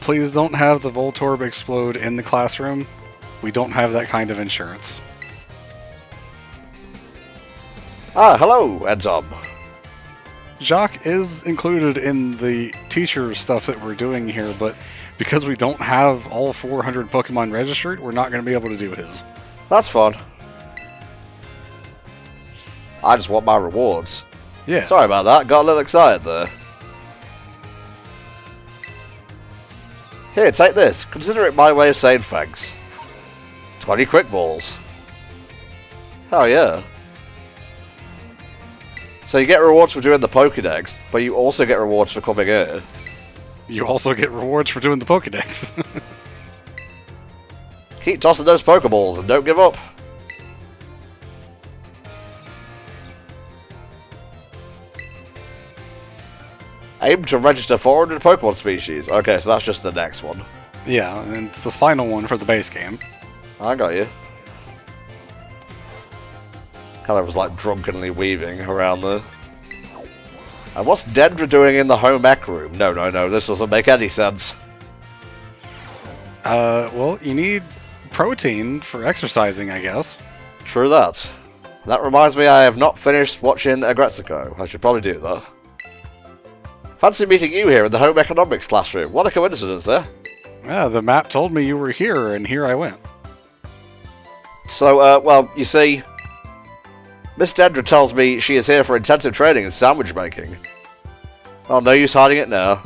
Please don't have the Voltorb explode in the classroom. We don't have that kind of insurance. Ah, hello, Edzom. Jacques is included in the teacher stuff that we're doing here, but because we don't have all 400 Pokemon registered, we're not going to be able to do his. That's fun. I just want my rewards. Yeah. Sorry about that, got a little excited there. Here, take this. Consider it my way of saying thanks. 20 quick balls. Hell yeah. So you get rewards for doing the Pokédex, but you also get rewards for coming here. You also get rewards for doing the Pokédex. Keep tossing those Pokeballs and don't give up. Aim to register 400 Pokemon species. Okay, so that's just the next one. Yeah, and it's the final one for the base game. I got you. Kind of was like drunkenly weaving around there. And what's Dendra doing in the home ec room? No, this doesn't make any sense. Well, you need protein for exercising, I guess. True that. That reminds me I have not finished watching Agretsuko. I should probably do that. Fancy meeting you here in the home economics classroom. What a coincidence there. Yeah, the map told me you were here, and here I went. So, well, you see, Miss Dendra tells me she is here for intensive training in sandwich making. Oh, no use hiding it now.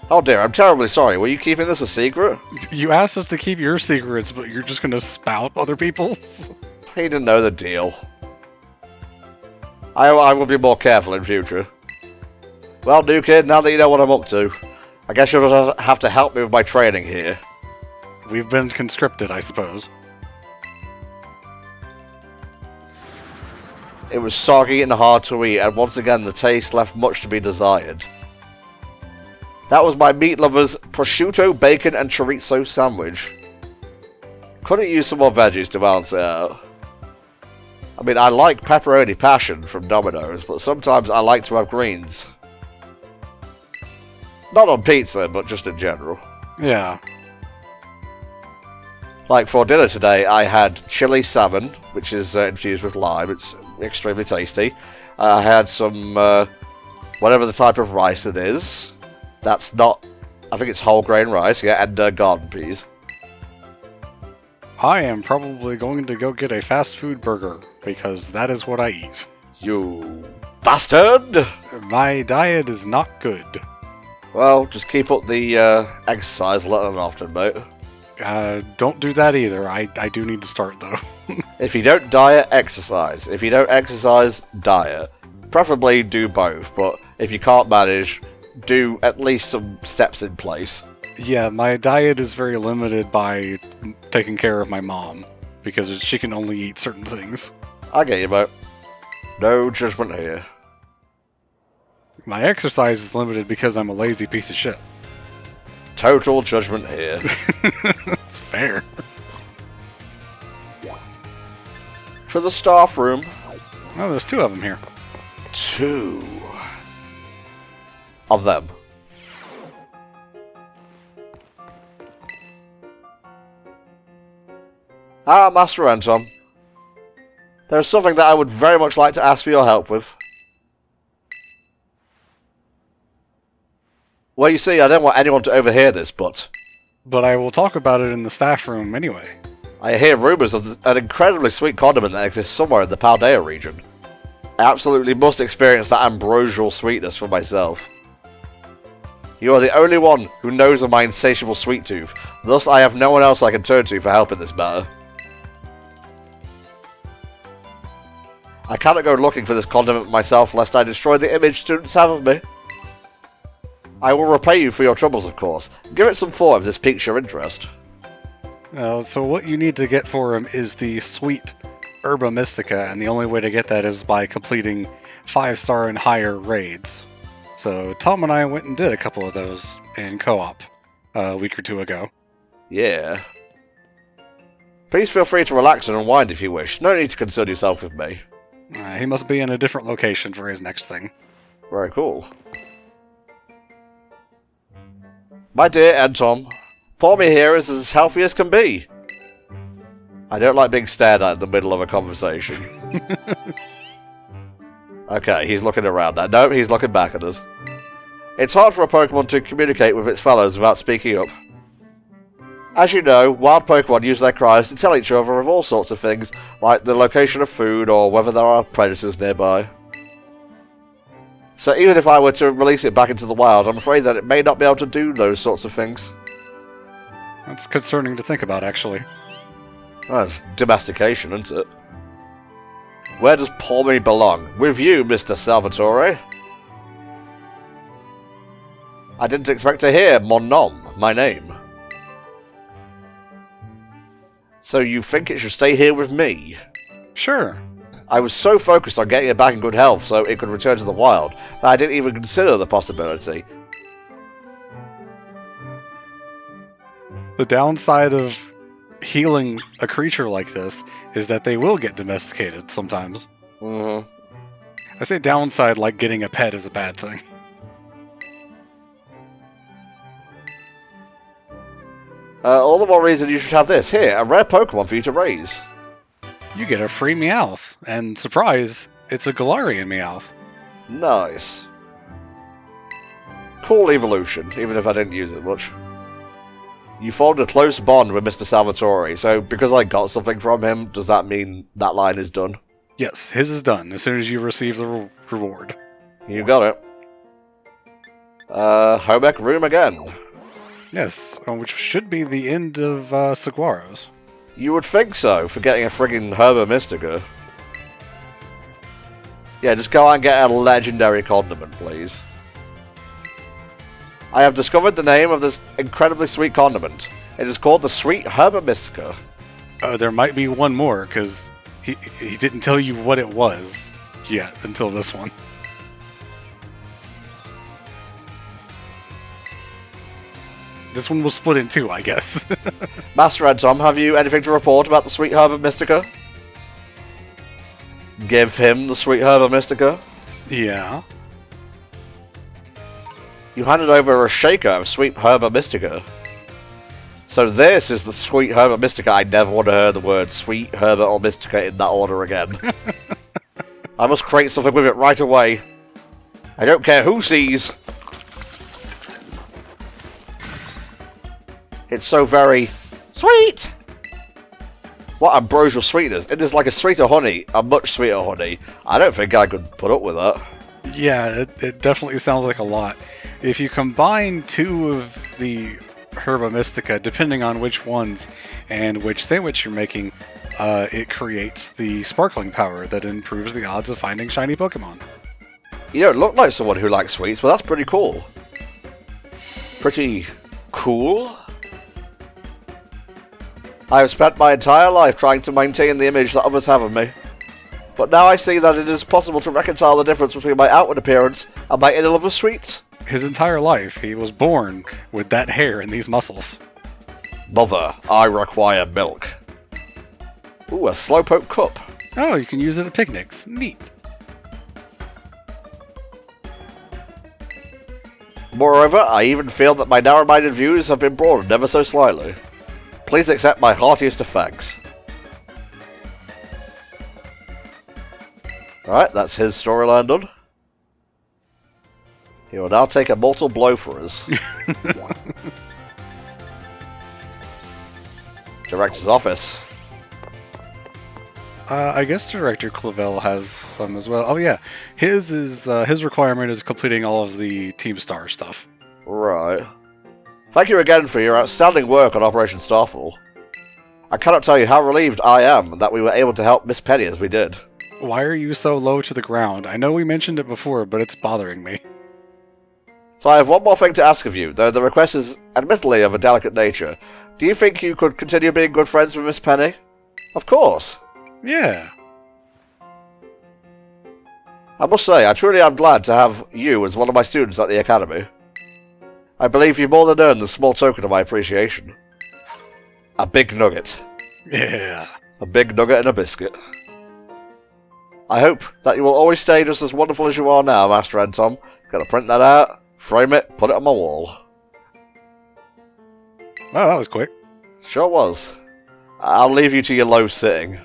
Oh dear, I'm terribly sorry. Were you keeping this a secret? You asked us to keep your secrets, but you're just gonna spout other people's? He didn't know the deal. I will be more careful in future. Well, new kid, now that you know what I'm up to, I guess you'll have to help me with my training here. We've been conscripted, I suppose. It was soggy and hard to eat, and once again the taste left much to be desired. That was my meat lover's prosciutto, bacon, and chorizo sandwich. Couldn't use some more veggies to balance it out. I mean, I like pepperoni passion from Domino's, but sometimes I like to have greens. Not on pizza, but just in general. Yeah. Like for dinner today, I had chili salmon, which is infused with lime. It's extremely tasty. I had some, whatever the type of rice it is. That's not, I think it's whole grain rice, yeah, and garden peas. I am probably going to go get a fast food burger, because that is what I eat. You bastard! My diet is not good. Well, just keep up the exercise little and often, mate. Don't do that either. I do need to start, though. If you don't diet, exercise. If you don't exercise, diet. Preferably do both, but if you can't manage, do at least some steps in place. Yeah, my diet is very limited by taking care of my mom, because she can only eat certain things. I get you, mate. No judgment here. My exercise is limited because I'm a lazy piece of shit. Total judgment here. It's fair. For the staff room. Oh, there's two of them here. 2 of them. Ah, Master Anton. There is something that I would very much like to ask for your help with. Well, you see, I don't want anyone to overhear this, but I will talk about it in the staff room anyway. I hear rumours of an incredibly sweet condiment that exists somewhere in the Paldea region. I absolutely must experience that ambrosial sweetness for myself. You are the only one who knows of my insatiable sweet tooth, thus I have no one else I can turn to for help in this matter. I cannot go looking for this condiment myself lest I destroy the image students have of me. I will repay you for your troubles, of course. Give it some thought if this piques your interest. So what you need to get for him is the sweet Herba Mystica, and the only way to get that is by completing 5-star and higher raids. So Tom and I went and did a couple of those in co-op a week or two ago. Yeah. Please feel free to relax and unwind if you wish. No need to concern yourself with me. He must be in a different location for his next thing. Very cool. My dear Ed Tom, pour me here is as healthy as can be. I don't like being stared at in the middle of a conversation. Okay, he's looking around now. No, he's looking back at us. It's hard for a Pokemon to communicate with its fellows without speaking up. As you know, wild Pokemon use their cries to tell each other of all sorts of things, like the location of food or whether there are predators nearby. So even if I were to release it back into the wild, I'm afraid that it may not be able to do those sorts of things. That's concerning to think about, actually. Well, that's domestication, isn't it? Where does Palmy belong? With you, Mr. Salvatore. I didn't expect to hear mon nom, my name. So you think it should stay here with me? Sure. I was so focused on getting it back in good health so it could return to the wild that I didn't even consider the possibility. The downside of healing a creature like this is that they will get domesticated sometimes. Mm-hmm. I say downside like getting a pet is a bad thing. All the more reason you should have this. Here, a rare Pokemon for you to raise. You get a free Meowth, and surprise, it's a Galarian Meowth. Nice. Cool evolution, even if I didn't use it much. You formed a close bond with Mr. Salvatore, so because I got something from him, does that mean that line is done? Yes, his is done as soon as you receive the reward. You got it. Home ec room again. Yes, which should be the end of Saguaros. You would think so, for getting a friggin' Herba Mystica. Yeah, just go out and get a legendary condiment, please. I have discovered the name of this incredibly sweet condiment. It is called the Sweet Herba Mystica. There might be one more, because he didn't tell you what it was yet until this one. This one will split in two, I guess. Master Ed Tom, have you anything to report about the Sweet Herba Mystica? Give him the Sweet Herba Mystica? Yeah. You handed over a shaker of Sweet Herba Mystica. So this is the Sweet Herba Mystica. I never want to hear the word Sweet Herba or Mystica in that order again. I must create something with it right away. I don't care who sees. It's so very sweet! What ambrosial sweetness. It is like a sweeter honey, a much sweeter honey. I don't think I could put up with that. Yeah, it definitely sounds like a lot. If you combine two of the Herba Mystica, depending on which ones and which sandwich you're making, it creates the sparkling power that improves the odds of finding shiny Pokemon. You don't look like someone who likes sweets, but that's pretty cool. Pretty cool? I have spent my entire life trying to maintain the image that others have of me. But now I see that it is possible to reconcile the difference between my outward appearance and my inner love of sweets. His entire life, he was born with that hair and these muscles. Mother, I require milk. Ooh, a Slowpoke cup. Oh, you can use it at picnics. Neat. Moreover, I even feel that my narrow-minded views have been broadened ever so slightly. Please accept my heartiest of thanks. Alright, that's his storyline done. He will now take a mortal blow for us. Director's office. I guess Director Clavel has some as well. Oh yeah, his requirement is completing all of the Team Star stuff. Right. Thank you again for your outstanding work on Operation Starfall. I cannot tell you how relieved I am that we were able to help Miss Penny as we did. Why are you so low to the ground? I know we mentioned it before, but it's bothering me. So I have one more thing to ask of you, though the request is admittedly of a delicate nature. Do you think you could continue being good friends with Miss Penny? Of course. Yeah. I must say, I truly am glad to have you as one of my students at the Academy. I believe you've more than earned the small token of my appreciation. A big nugget. Yeah. A big nugget and a biscuit. I hope that you will always stay just as wonderful as you are now, Master Entom. Gonna print that out, frame it, put it on my wall. Well, that was quick. Sure was. I'll leave you to your low sitting.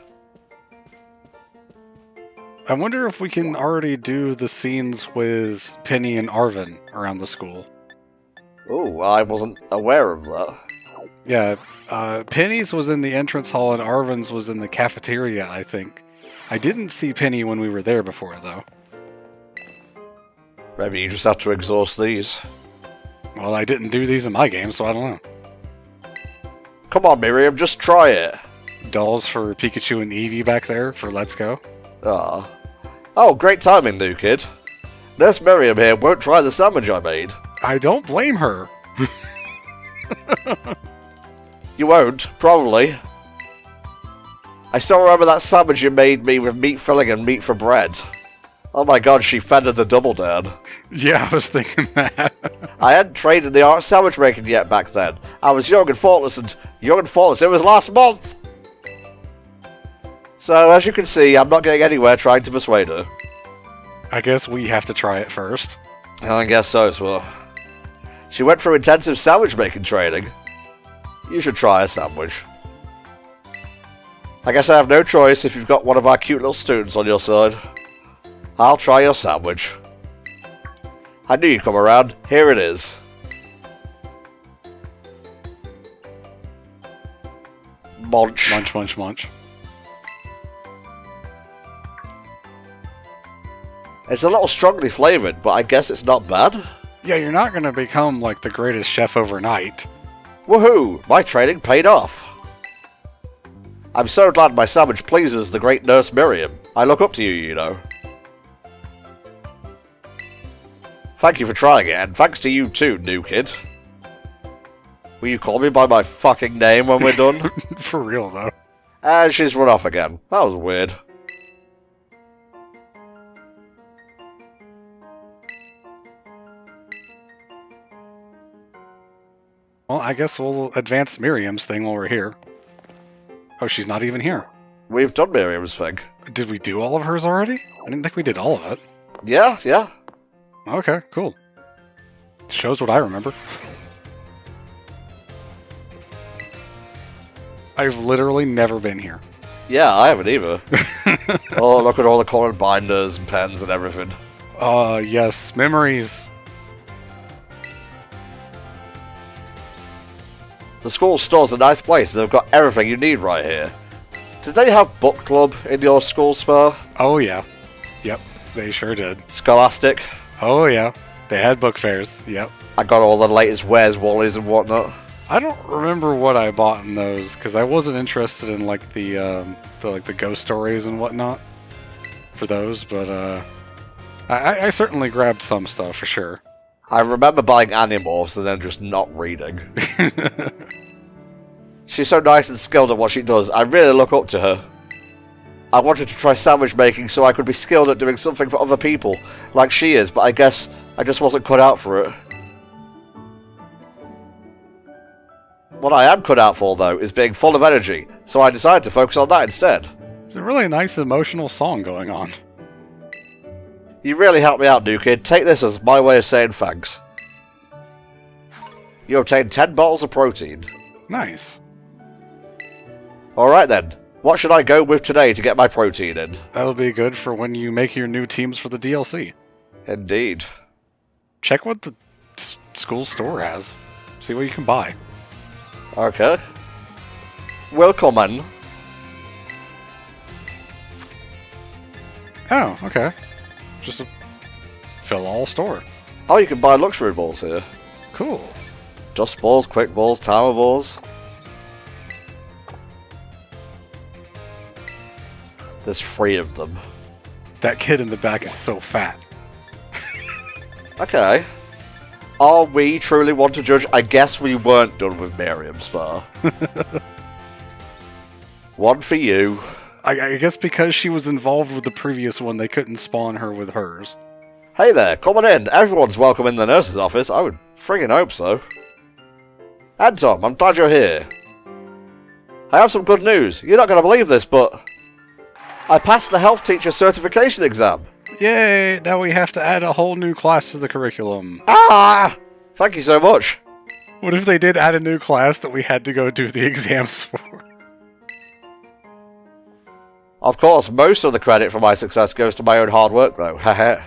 I wonder if we can already do the scenes with Penny and Arvin around the school. Ooh, I wasn't aware of that. Yeah, Penny's was in the entrance hall and Arvin's was in the cafeteria, I think. I didn't see Penny when we were there before, though. Maybe you just have to exhaust these. Well, I didn't do these in my game, so I don't know. Come on, Miriam, just try it. Dolls for Pikachu and Eevee back there for Let's Go. Ah. Oh, great timing, new kid. Nurse Miriam here won't try the sandwich I made. I don't blame her. You won't, probably. I still remember that sandwich you made me with meat filling and meat for bread. Oh my god, she fended the double down. Yeah, I was thinking that. I hadn't trained in the art of sandwich making yet back then. I was young and faultless, it was last month! So, as you can see, I'm not getting anywhere trying to persuade her. I guess we have to try it first. I guess so as well. She went through intensive sandwich making training. You should try a sandwich. I guess I have no choice if you've got one of our cute little students on your side. I'll try your sandwich. I knew you'd come around. Here it is. Munch. Munch, munch, munch. It's a little strongly flavoured, but I guess it's not bad. Yeah, you're not going to become like the greatest chef overnight. Woohoo! My training paid off. I'm so glad my sandwich pleases the great Nurse Miriam. I look up to you, you know. Thank you for trying it, and thanks to you too, new kid. Will you call me by my fucking name when we're done? For real, though. And she's run off again. That was weird. Well, I guess we'll advance Miriam's thing while we're here. Oh, she's not even here. We've done Miriam's thing. Did we do all of hers already? I didn't think we did all of it. Yeah. Okay, cool. Shows what I remember. I've literally never been here. Yeah, I haven't either. Oh, look at all the colored binders and pens and everything. Yes, memories. The school store's a nice place, and they've got everything you need right here. Did they have book club in your school store? Oh, yeah. Yep, they sure did. Scholastic? Oh, yeah. They had book fairs, yep. I got all the latest Where's Wally's and whatnot. I don't remember what I bought in those, because I wasn't interested in, like, the ghost stories and whatnot for those, but, I certainly grabbed some stuff, for sure. I remember buying Animorphs and then just not reading. She's so nice and skilled at what she does. I really look up to her. I wanted to try sandwich making so I could be skilled at doing something for other people, like she is, but I guess I just wasn't cut out for it. What I am cut out for, though, is being full of energy, so I decided to focus on that instead. It's a really nice emotional song going on. You really helped me out, new kid. Take this as my way of saying thanks. You obtained 10 bottles of protein. Nice. Alright then. What should I go with today to get my protein in? That'll be good for when you make your new teams for the DLC. Indeed. Check what the school store has. See what you can buy. Okay. Willkommen. Oh, okay. Just a fill all store. Oh, you can buy luxury balls here. Cool. Dust balls, quick balls, timer balls. There's 3 of them. That kid in the back is so fat. Okay. Are we truly one to judge? I guess we weren't done with Miriam Spar. One for you. I guess because she was involved with the previous one, they couldn't spawn her with hers. Hey there, come on in. Everyone's welcome in the nurse's office. I would friggin' hope so. And Tom, I'm glad you're here. I have some good news. You're not going to believe this, but I passed the health teacher certification exam. Yay! Now we have to add a whole new class to the curriculum. Ah! Thank you so much. What if they did add a new class that we had to go do the exams for? Of course, most of the credit for my success goes to my own hard work, though. Haha.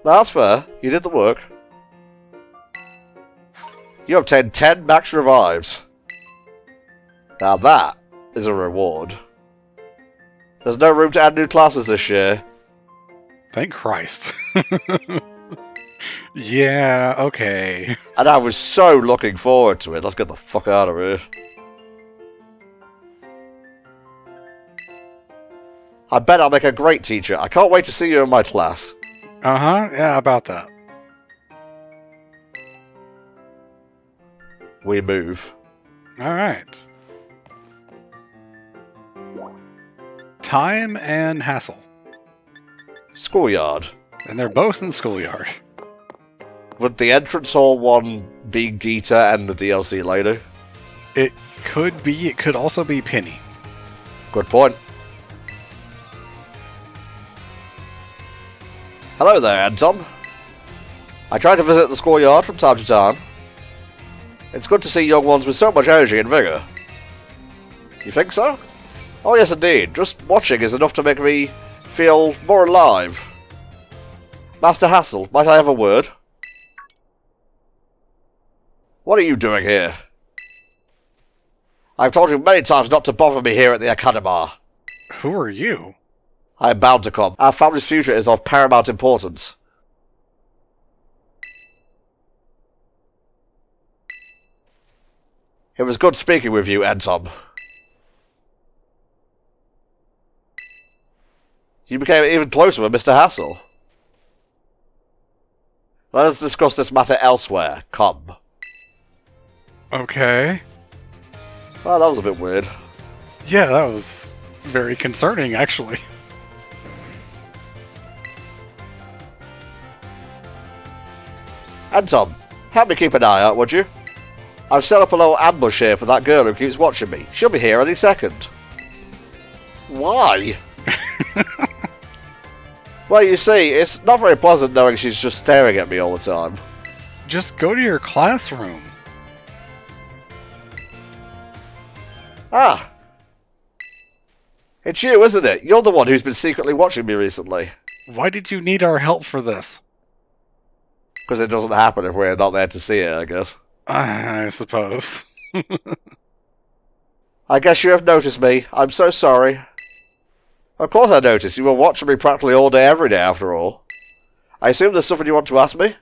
That's fair. You did the work. You obtained 10 max revives. Now that is a reward. There's no room to add new classes this year. Thank Christ. Yeah, okay. And I was so looking forward to it. Let's get the fuck out of here. I bet I'll make a great teacher. I can't wait to see you in my class. Uh-huh, yeah, about that. We move. Alright. Time and Hassle. Schoolyard. And they're both in the schoolyard. Would the entrance hall one be Geeta and the DLC later? It could be. It could also be Penny. Good point. Hello there, Anton. I try to visit the schoolyard from time to time. It's good to see young ones with so much energy and vigour. You think so? Oh yes, indeed. Just watching is enough to make me feel more alive. Master Hassel, might I have a word? What are you doing here? I've told you many times not to bother me here at the Academy. Who are you? I am bound to come. Our family's future is of paramount importance. It was good speaking with you, Anton. You became even closer with Mr. Hassel. Let us discuss this matter elsewhere. Come. Okay. Well, that was a bit weird. Yeah, that was very concerning, actually. Anton, help me keep an eye out, would you? I've set up a little ambush here for that girl who keeps watching me. She'll be here any second. Why? Well, you see, it's not very pleasant knowing she's just staring at me all the time. Just go to your classroom. Ah. It's you, isn't it? You're the one who's been secretly watching me recently. Why did you need our help for this? Because it doesn't happen if we're not there to see it, I guess. I suppose. I guess you have noticed me. I'm so sorry. Of course I noticed. You were watching me practically all day, every day, after all. I assume there's something you want to ask me?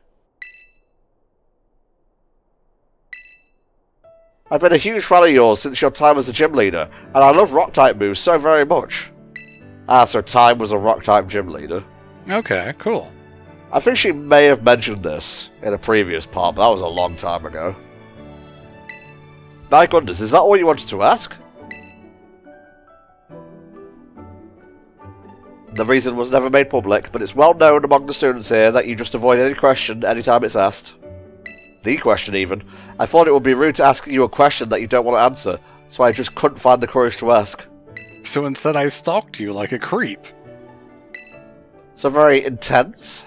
I've been a huge fan of yours since your time as a gym leader, and I love rock-type moves so very much. Ah, so Time was a rock-type gym leader. Okay, cool. I think she may have mentioned this in a previous part, but that was a long time ago. My goodness, is that all you wanted to ask? The reason was never made public, but it's well known among the students here that you just avoid any question anytime it's asked. The question, even. I thought it would be rude to ask you a question that you don't want to answer, so I just couldn't find the courage to ask. So instead I stalked you like a creep. So very intense?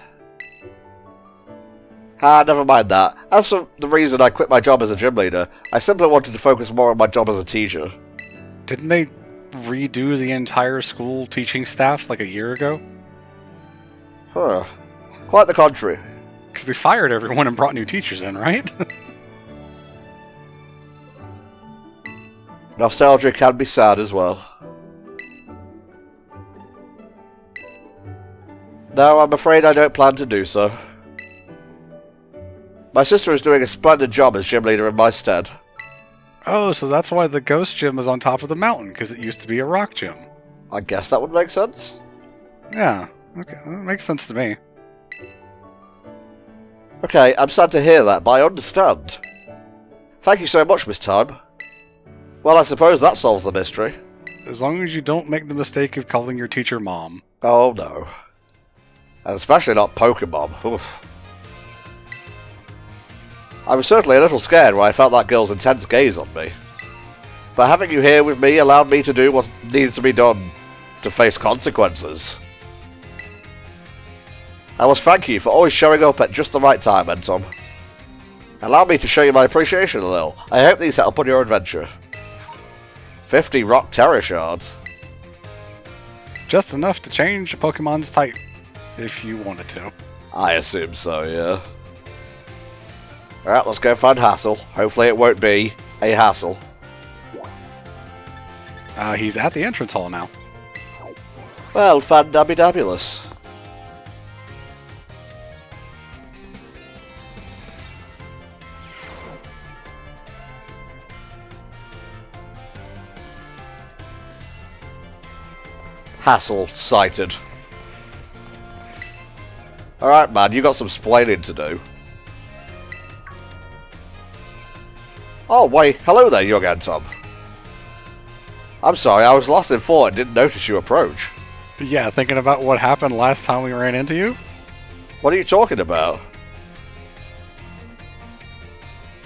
Ah, never mind that. As for the reason I quit my job as a gym leader, I simply wanted to focus more on my job as a teacher. Didn't they redo the entire school teaching staff like a year ago? Huh. Quite the contrary. Because they fired everyone and brought new teachers in, right? Nostalgia can be sad as well. No, I'm afraid I don't plan to do so. My sister is doing a splendid job as gym leader in my stead. Oh, so that's why the ghost gym is on top of the mountain, because it used to be a rock gym. I guess that would make sense. Yeah, okay, that makes sense to me. Okay, I'm sad to hear that, but I understand. Thank you so much, Miss Time. Well, I suppose that solves the mystery. As long as you don't make the mistake of calling your teacher Mom. Oh no. And especially not Pokémon. Oof. I was certainly a little scared when I felt that girl's intense gaze on me. But having you here with me allowed me to do what needs to be done to face consequences. I must thank you for always showing up at just the right time, Entom. Allow me to show you my appreciation a little. I hope these help on your adventure. 50 rock terror shards. Just enough to change a Pokemon's type, if you wanted to. I assume so, yeah. Alright, let's go find Hassel. Hopefully it won't be a hassle. He's at the entrance hall now. Well, fandabby-dabulous. Hassel sighted. Alright, man, you got some splaining to do. Oh, wait, hello there, young Entom. I'm sorry, I was lost in thought and didn't notice you approach. Yeah, thinking about what happened last time we ran into you? What are you talking about?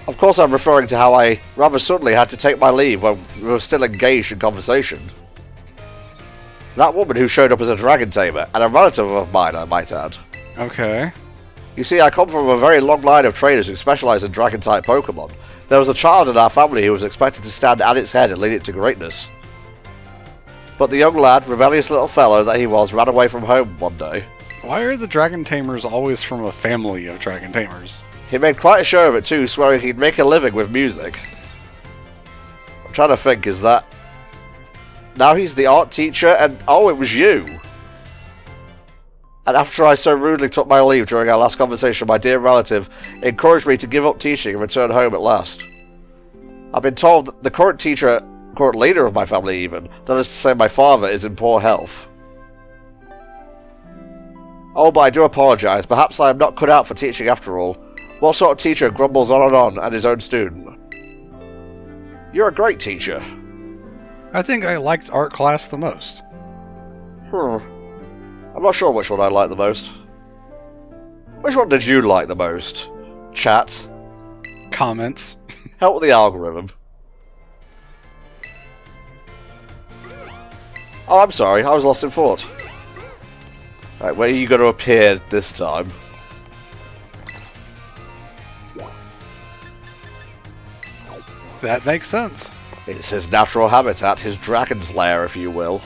Of course I'm referring to how I rather suddenly had to take my leave when we were still engaged in conversation. That woman who showed up as a dragon tamer, and a relative of mine, I might add. Okay. You see, I come from a very long line of trainers who specialise in dragon-type Pokémon. There was a child in our family who was expected to stand at its head and lead it to greatness. But the young lad, rebellious little fellow that he was, ran away from home one day. Why are the Dragon Tamers always from a family of Dragon Tamers? He made quite a show of it too, swearing he'd make a living with music. I'm trying to think, is that... Now he's the art teacher, and oh, it was you! And after I so rudely took my leave during our last conversation, my dear relative encouraged me to give up teaching and return home at last. I've been told that the current leader of my family even, that is to say my father, is in poor health. Oh, but I do apologise, perhaps I am not cut out for teaching after all. What sort of teacher grumbles on and his own student? You're a great teacher. I think I liked art class the most. I'm not sure which one I like the most. Which one did you like the most? Chat. Comments. Help with the algorithm. Oh, I'm sorry, I was lost in thought. Right, where are you going to appear this time? That makes sense. It's his natural habitat, his dragon's lair, if you will.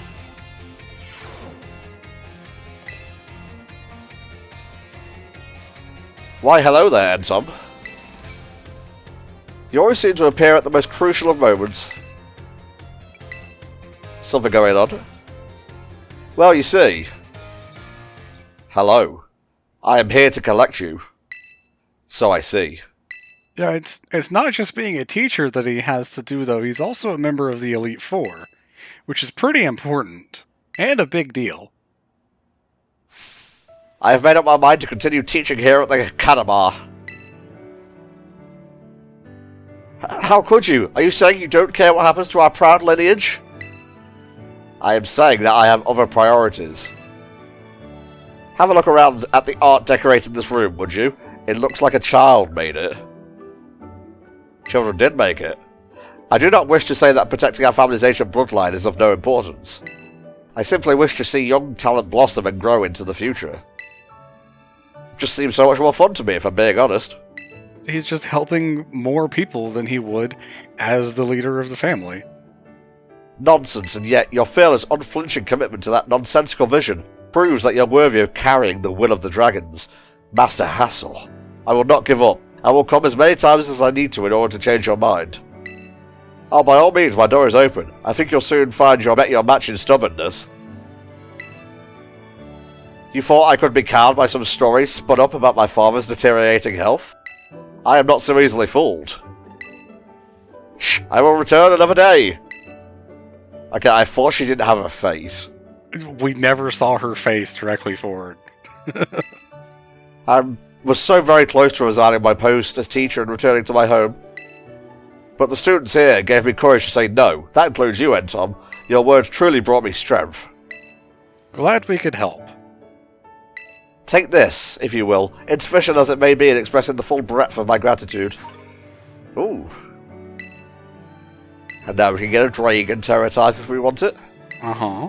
Why, hello there, Entom. You always seem to appear at the most crucial of moments. Something going on? Well, you see... Hello. I am here to collect you. So I see. Yeah, it's not just being a teacher that he has to do, though. He's also a member of the Elite Four, which is pretty important, and a big deal. I have made up my mind to continue teaching here at the Academy. How could you? Are you saying you don't care what happens to our proud lineage? I am saying that I have other priorities. Have a look around at the art decorating this room, would you? It looks like a child made it. Children did make it. I do not wish to say that protecting our family's ancient bloodline is of no importance. I simply wish to see young talent blossom and grow into the future. Just seems so much more fun to me, if I'm being honest. He's just helping more people than he would as the leader of the family. Nonsense, and yet your fearless, unflinching commitment to that nonsensical vision proves that you're worthy of carrying the will of the dragons. Master Hassel, I will not give up. I will come as many times as I need to in order to change your mind. Oh, by all means, my door is open. I think you'll soon find you'll met your match in stubbornness. You thought I could be cowed by some stories spun up about my father's deteriorating health? I am not so easily fooled. Shh, I will return another day. Okay, I thought she didn't have a face. We never saw her face directly forward. I'm was so very close to resigning my post as teacher and returning to my home. But the students here gave me courage to say no. That includes you, Tom. Your words truly brought me strength. Glad we could help. Take this, if you will, insufficient as it may be in expressing the full breadth of my gratitude. Ooh. And now we can get a dragon terror type if we want it. Uh-huh.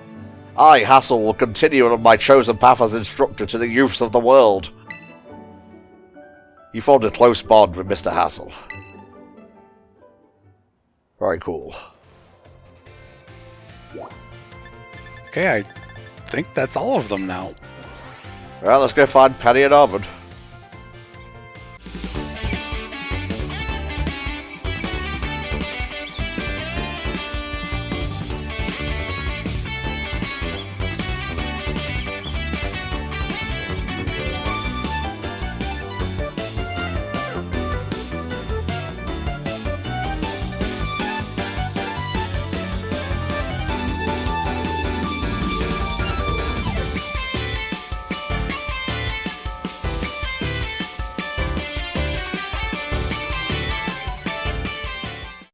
I, Hassel, will continue on my chosen path as instructor to the youths of the world. You formed a close bond with Mr. Hassel. Very cool. Okay, I think that's all of them now. Well, let's go find Penny and Arvid.